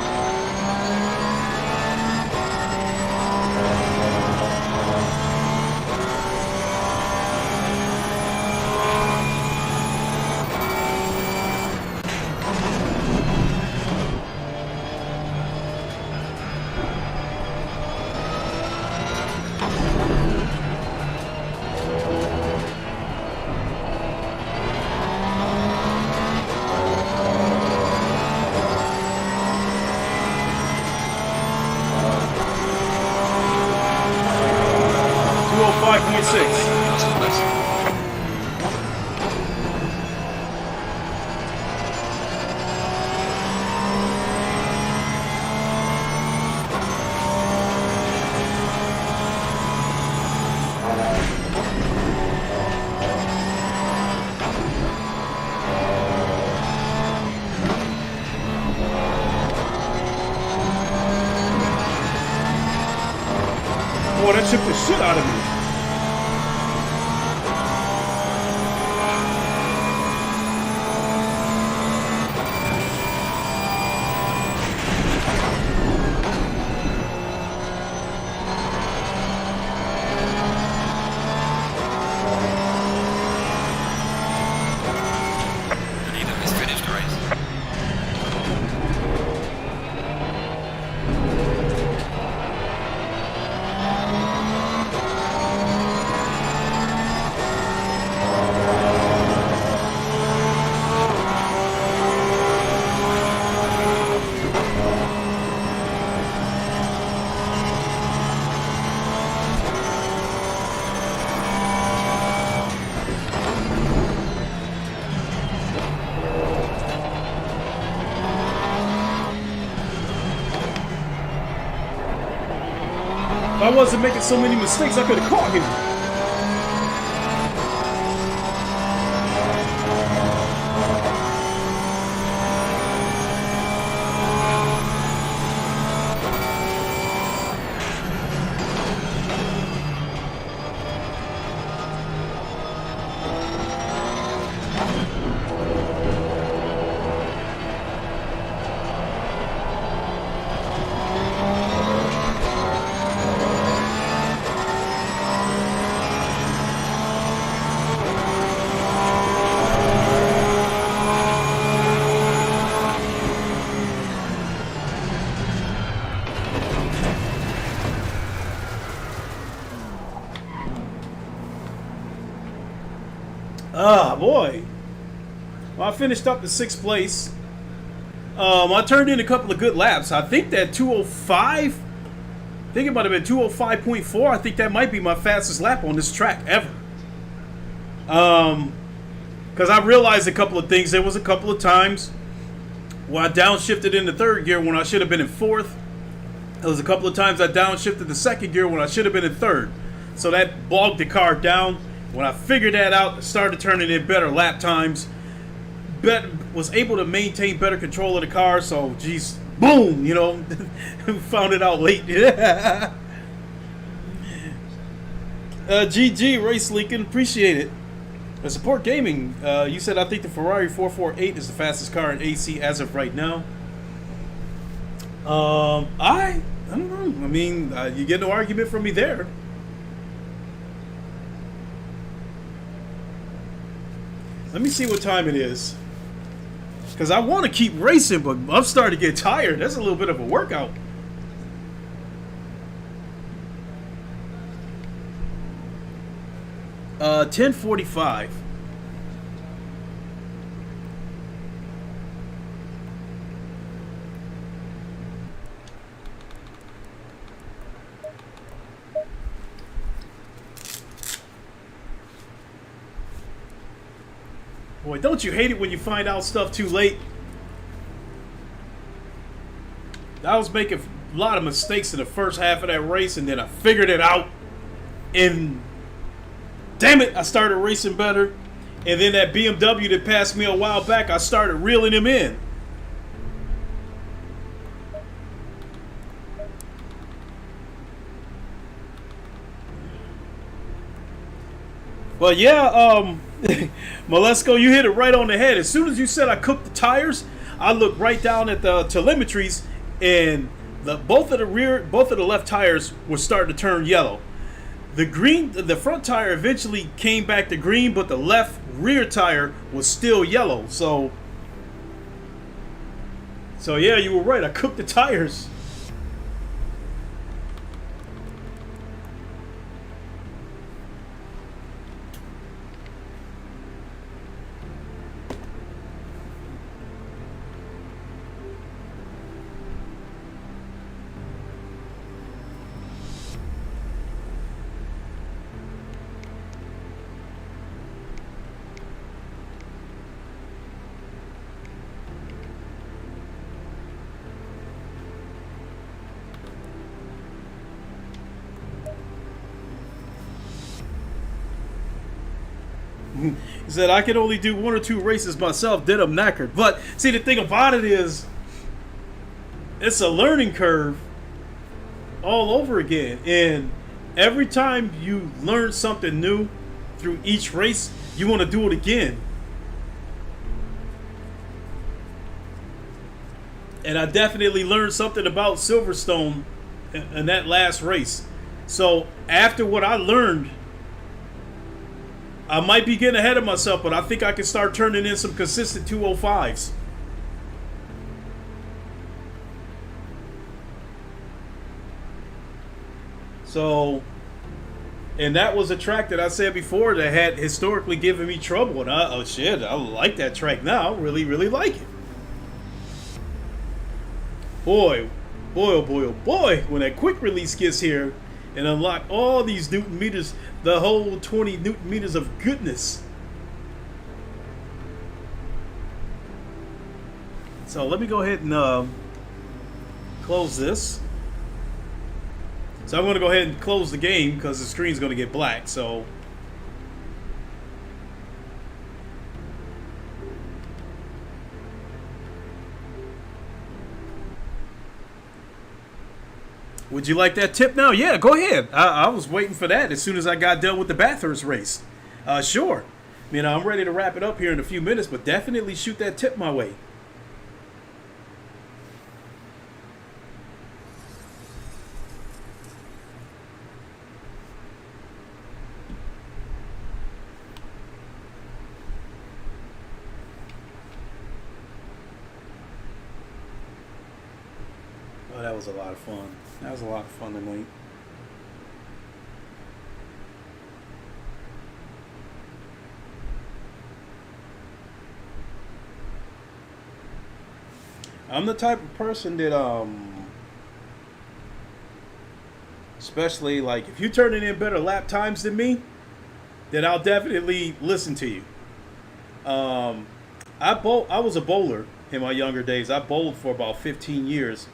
Boy, that took the shit out of me. If I wasn't making so many mistakes, I could have caught him. Ah, boy. Well, I finished up in 6th place. I turned in a couple of good laps. I think that 205, I think it might have been 205.4. I think that might be my fastest lap on this track ever. Because I realized a couple of things. There was a couple of times where I downshifted into 3rd gear when I should have been in 4th. There was a couple of times I downshifted to 2nd gear when I should have been in 3rd. So that bogged the car down. When I figured that out, I started turning in better lap times. Was able to maintain better control of the car. So, geez, boom, you know, found it out late. GG, Race Lincoln, appreciate it. Support Gaming, you said, I think the Ferrari 448 is the fastest car in AC as of right now. I don't know. I mean, you get no argument from me there. Let me see what time it is. Because I want to keep racing, but I'm starting to get tired. That's a little bit of a workout. Uh, 10:45. Boy, don't you hate it when you find out stuff too late? I was making a lot of mistakes in the first half of that race, and then I figured it out. And damn it, I started racing better. And then that BMW that passed me a while back, I started reeling him in. Well, yeah, Malesko, you hit it right on the head. As soon as you said I cooked the tires, I looked right down at the telemetries, and both of the left tires were starting to turn yellow. The front tire eventually came back to green, but the left rear tire was still yellow. So yeah, you were right. I cooked the tires. He said, I can only do 1 or 2 races myself, then I'm knackered. But, see, the thing about it is, it's a learning curve all over again. And every time you learn something new through each race, you want to do it again. And I definitely learned something about Silverstone in that last race. So, after what I learned, I might be getting ahead of myself, but I think I can start turning in some consistent 205s. So, and that was a track that I said before that had historically given me trouble. And oh shit, I like that track now. I really, really like it. Boy, oh boy, when that quick release gets here and unlock all these Newton meters, the whole 20 Newton meters of goodness. So let me go ahead and close this. So I'm going to go ahead and close the game because the screen's going to get black. So would you like that tip now? Yeah, go ahead. I was waiting for that as soon as I got done with the Bathurst race. Sure. You know, I'm ready to wrap it up here in a few minutes, but definitely shoot that tip my way. Oh, that was a lot of fun. That was a lot of fun tonight. I'm the type of person that especially like if you're turning in better lap times than me, then I'll definitely listen to you. I was a bowler in my younger days. I bowled for about 15 years.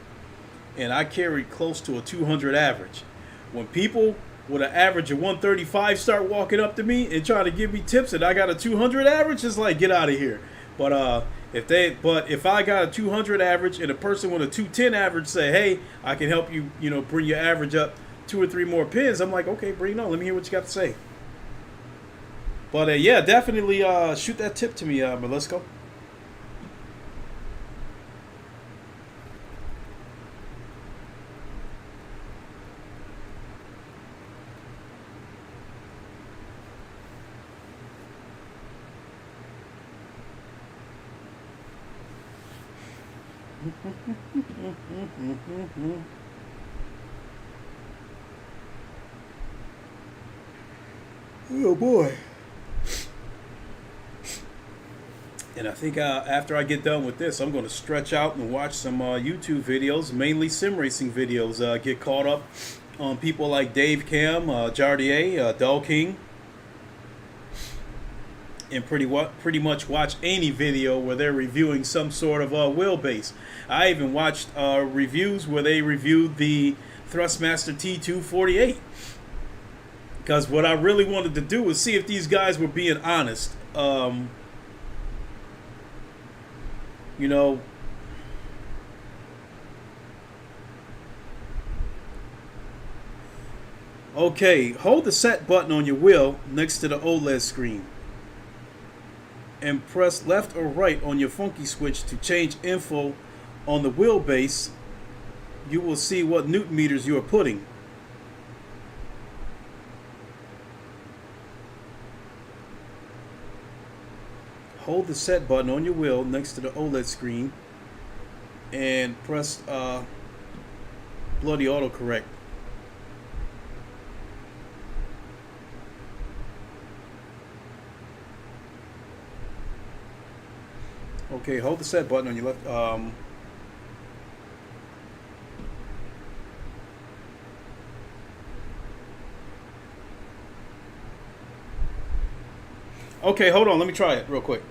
And I carried close to a 200 average. When people with an average of 135 start walking up to me and trying to give me tips and I got a 200 average, it's like, get out of here. But if I got a 200 average and a person with a 210 average say, hey, I can help you, bring your average up 2 or 3 more pins, I'm like, okay, bring it on. Let me hear what you got to say. But yeah, definitely shoot that tip to me, Melisco. Oh boy. And I think after I get done with this, I'm going to stretch out and watch some YouTube videos, mainly sim racing videos. Get caught up on people like Dave Cam, Jardier, Dull King. And pretty much watch any video where they're reviewing some sort of wheelbase. I even watched reviews where they reviewed the Thrustmaster T248. Because what I really wanted to do was see if these guys were being honest. Okay, hold the set button on your wheel next to the OLED screen. and press left or right on your funky switch to change info on the wheelbase, you will see what newton meters you are putting. Hold the set button on your wheel next to the OLED screen and press bloody autocorrect. Okay, hold the set button on your left. Okay, hold on. Let me try it real quick.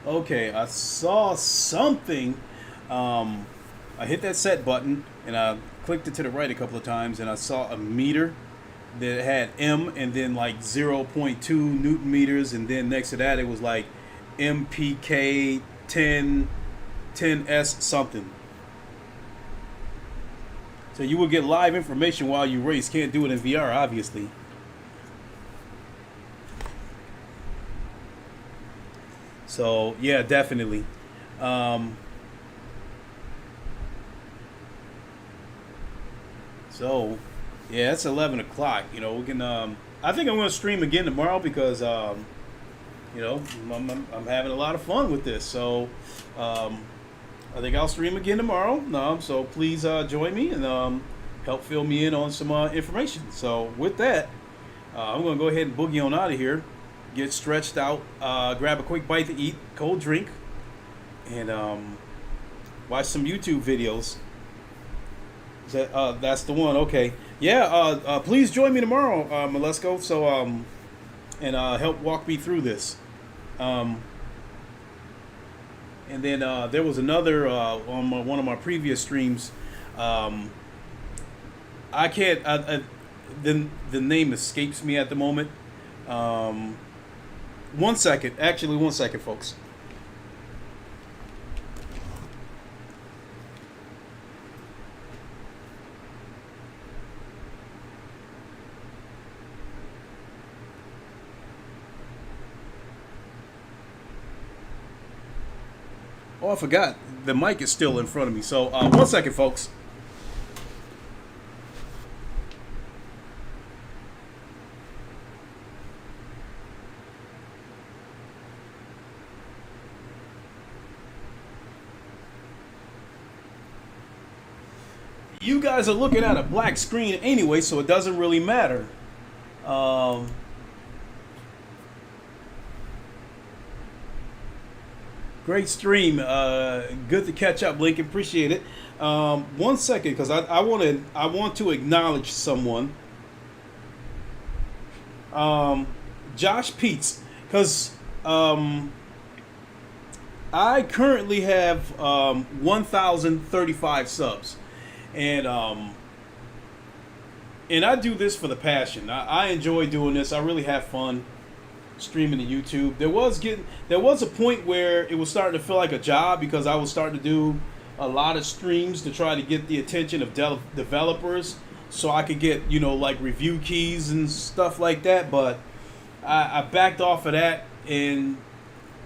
Okay, I saw something. I hit that set button and I clicked it to the right a couple of times, and I saw a meter that had M and then like 0.2 newton meters, and then next to that it was like MPK 10S something. So you will get live information while you race. Can't do it in VR, obviously. So yeah, definitely. So yeah, it's 11 o'clock. You know, we can. I think I'm going to stream again tomorrow because you know, I'm having a lot of fun with this. So I think I'll stream again tomorrow. So please join me and help fill me in on some information. So with that, I'm going to go ahead and boogie on out of here. Get stretched out, grab a quick bite to eat, cold drink, and watch some YouTube videos. That's the one. Okay. Yeah. Please join me tomorrow, Malesko. So and help walk me through this. And then there was another on one of my previous streams. I can't. The name escapes me at the moment. 1 second. Actually, 1 second, folks. Oh, I forgot. The mic is still in front of me. So, 1 second, folks. You guys are looking at a black screen anyway, so it doesn't really matter. Great stream. Good to catch up, Lincoln. Appreciate it. 1 second, because I want to acknowledge someone. Josh Peets, because I currently have 1,035 subs, and I do this for the passion. I enjoy doing this. I really have fun streaming to YouTube. There was a point where it was starting to feel like a job, because I was starting to do a lot of streams to try to get the attention of developers, so I could get, like review keys and stuff like that. But I backed off of that and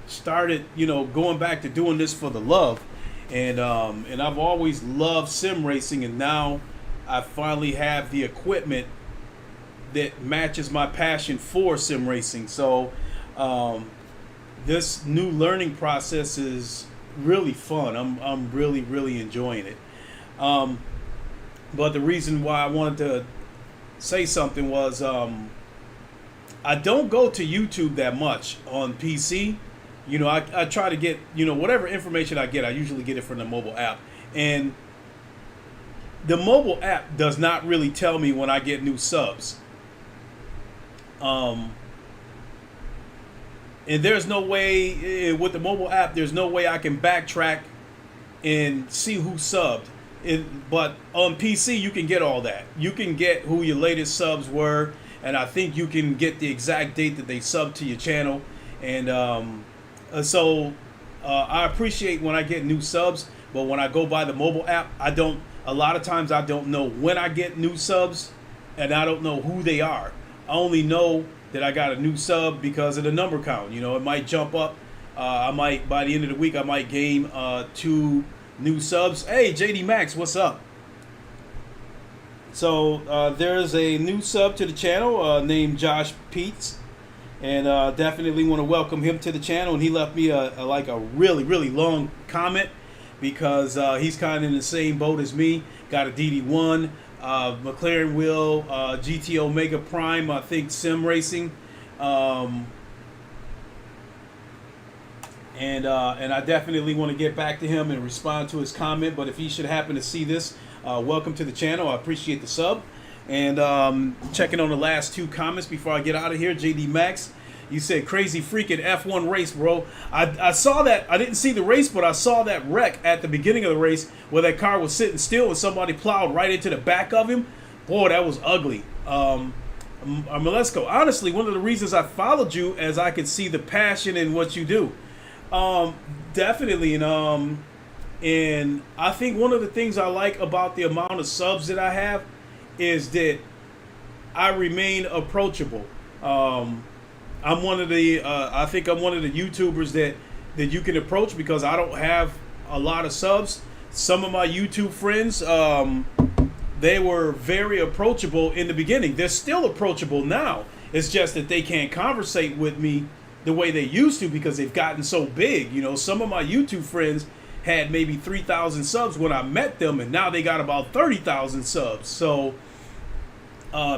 started, going back to doing this for the love. And I've always loved sim racing, and now I finally have the equipment that matches my passion for sim racing. So this new learning process is really fun. I'm really, really enjoying it. But the reason why I wanted to say something was I don't go to YouTube that much on PC. I try to get, whatever information I get, I usually get it from the mobile app. And the mobile app does not really tell me when I get new subs. And there's no way, with the mobile app, there's no way I can backtrack and see who subbed. But on PC, you can get all that. You can get who your latest subs were, and I think you can get the exact date that they subbed to your channel. And so I appreciate when I get new subs, but when I go by the mobile app, a lot of times I don't know when I get new subs, and I don't know who they are. I only know that I got a new sub because of the number count. It might jump up. I might, by the end of the week, I might gain 2 new subs. Hey, JD Max, what's up? So there's a new sub to the channel named Josh Peets, and definitely want to welcome him to the channel. And he left me a really, really long comment, because he's kind of in the same boat as me. Got a DD1. McLaren wheel, GT Omega Prime, I think sim racing, and I definitely want to get back to him and respond to his comment. But if he should happen to see this, welcome to the channel. I appreciate the sub. And checking on the last 2 comments before I get out of here. JD Max, you said crazy freaking F1 race, bro. I saw that. I didn't see the race, but I saw that wreck at the beginning of the race where that car was sitting still and somebody plowed right into the back of him. Boy, that was ugly. Malesko, honestly, one of the reasons I followed you, as I could see the passion in what you do. Definitely. And I think one of the things I like about the amount of subs that I have is that I remain approachable. I'm one of the I think I'm one of the YouTubers that you can approach, because I don't have a lot of subs. Some of my YouTube friends, they were very approachable in the beginning. They're still approachable now. It's just that they can't conversate with me the way they used to, because they've gotten so big. Some of my YouTube friends had maybe 3,000 subs when I met them, and now they got about 30,000 subs. So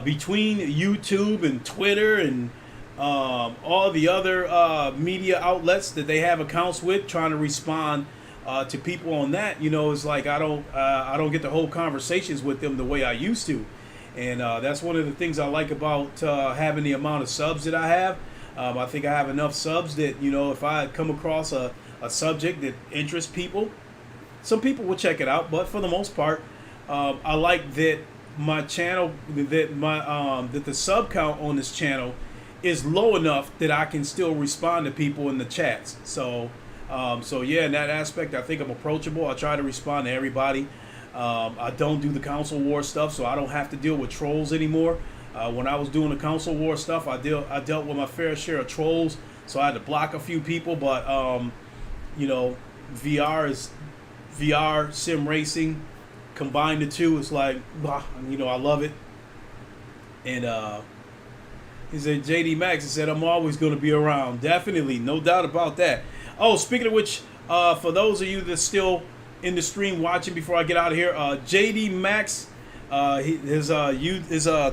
between YouTube and Twitter and all the other media outlets that they have accounts with, trying to respond to people on that, it's like I don't get to hold conversations with them the way I used to. And that's one of the things I like about having the amount of subs that I have. I think I have enough subs that, if I come across a subject that interests people, some people will check it out. But for the most part, I like that my channel, that the sub count on this channel is low enough that I can still respond to people in the chats. So yeah, in that aspect, I think I'm approachable. I try to respond to everybody. I don't do the console war stuff, so I don't have to deal with trolls anymore. When I was doing the console war stuff, I dealt with my fair share of trolls, so I had to block a few people. But VR sim racing, combine the two, it's like, I love it. And he said, JD Max, he said, I'm always going to be around. Definitely, no doubt about that. Oh, speaking of which, for those of you that's still in the stream watching before I get out of here, JD Max, his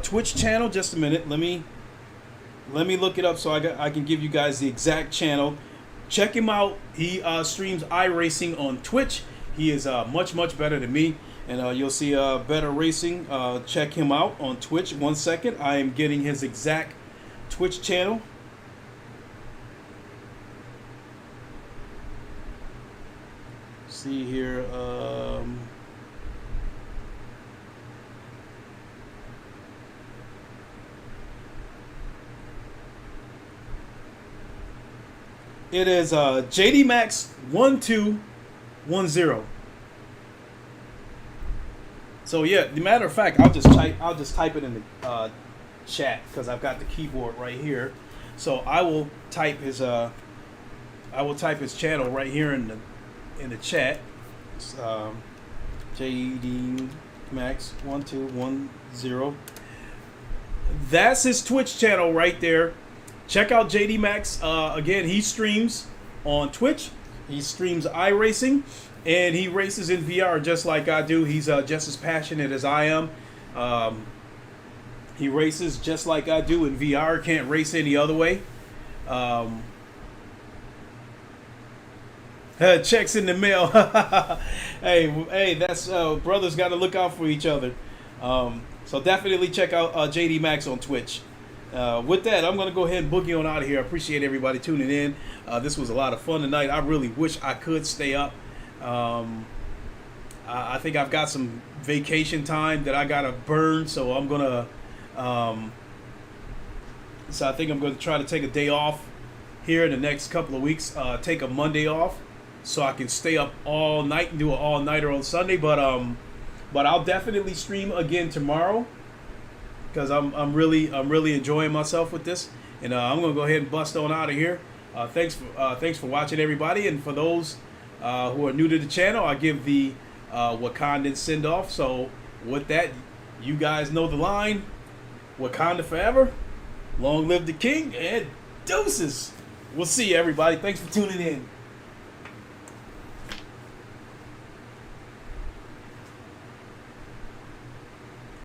Twitch channel, just a minute, let me look it up so I can give you guys the exact channel. check him out. He streams iRacing on Twitch. He is much better than me, and you'll see better racing. Check him out on Twitch. 1 second, I am getting his exact Twitch channel. See here. It is JD Max 1210. So yeah, the matter of fact, I'll just type it in the chat because I've got the keyboard right here. So I will type his channel right here in the chat. It's, JD Max 1210. That's his Twitch channel right there. Check out JD Max. Again, he streams on Twitch. He streams iRacing, and he races in VR just like I do. He's just as passionate as I am. He races just like I do in VR. Can't race any other way. Checks in the mail. hey, that's brothers got to look out for each other. So definitely check out JD Max on Twitch. With that, I'm going to go ahead and boogie on out of here. I appreciate everybody tuning in. This was a lot of fun tonight. I really wish I could stay up. I think I've got some vacation time that I got to burn, so I'm going to... so I think I'm going to try to take a day off here in the next couple of weeks. Take a Monday off so I can stay up all night and do an all-nighter on Sunday. But I'll definitely stream again tomorrow, because I'm really enjoying myself with this, and I'm gonna go ahead and bust on out of here. Thanks for watching, everybody, and for those who are new to the channel, I give the Wakandan send off. So with that, you guys know the line: Wakanda forever, long live the king, and deuces. We'll see you, everybody. Thanks for tuning in.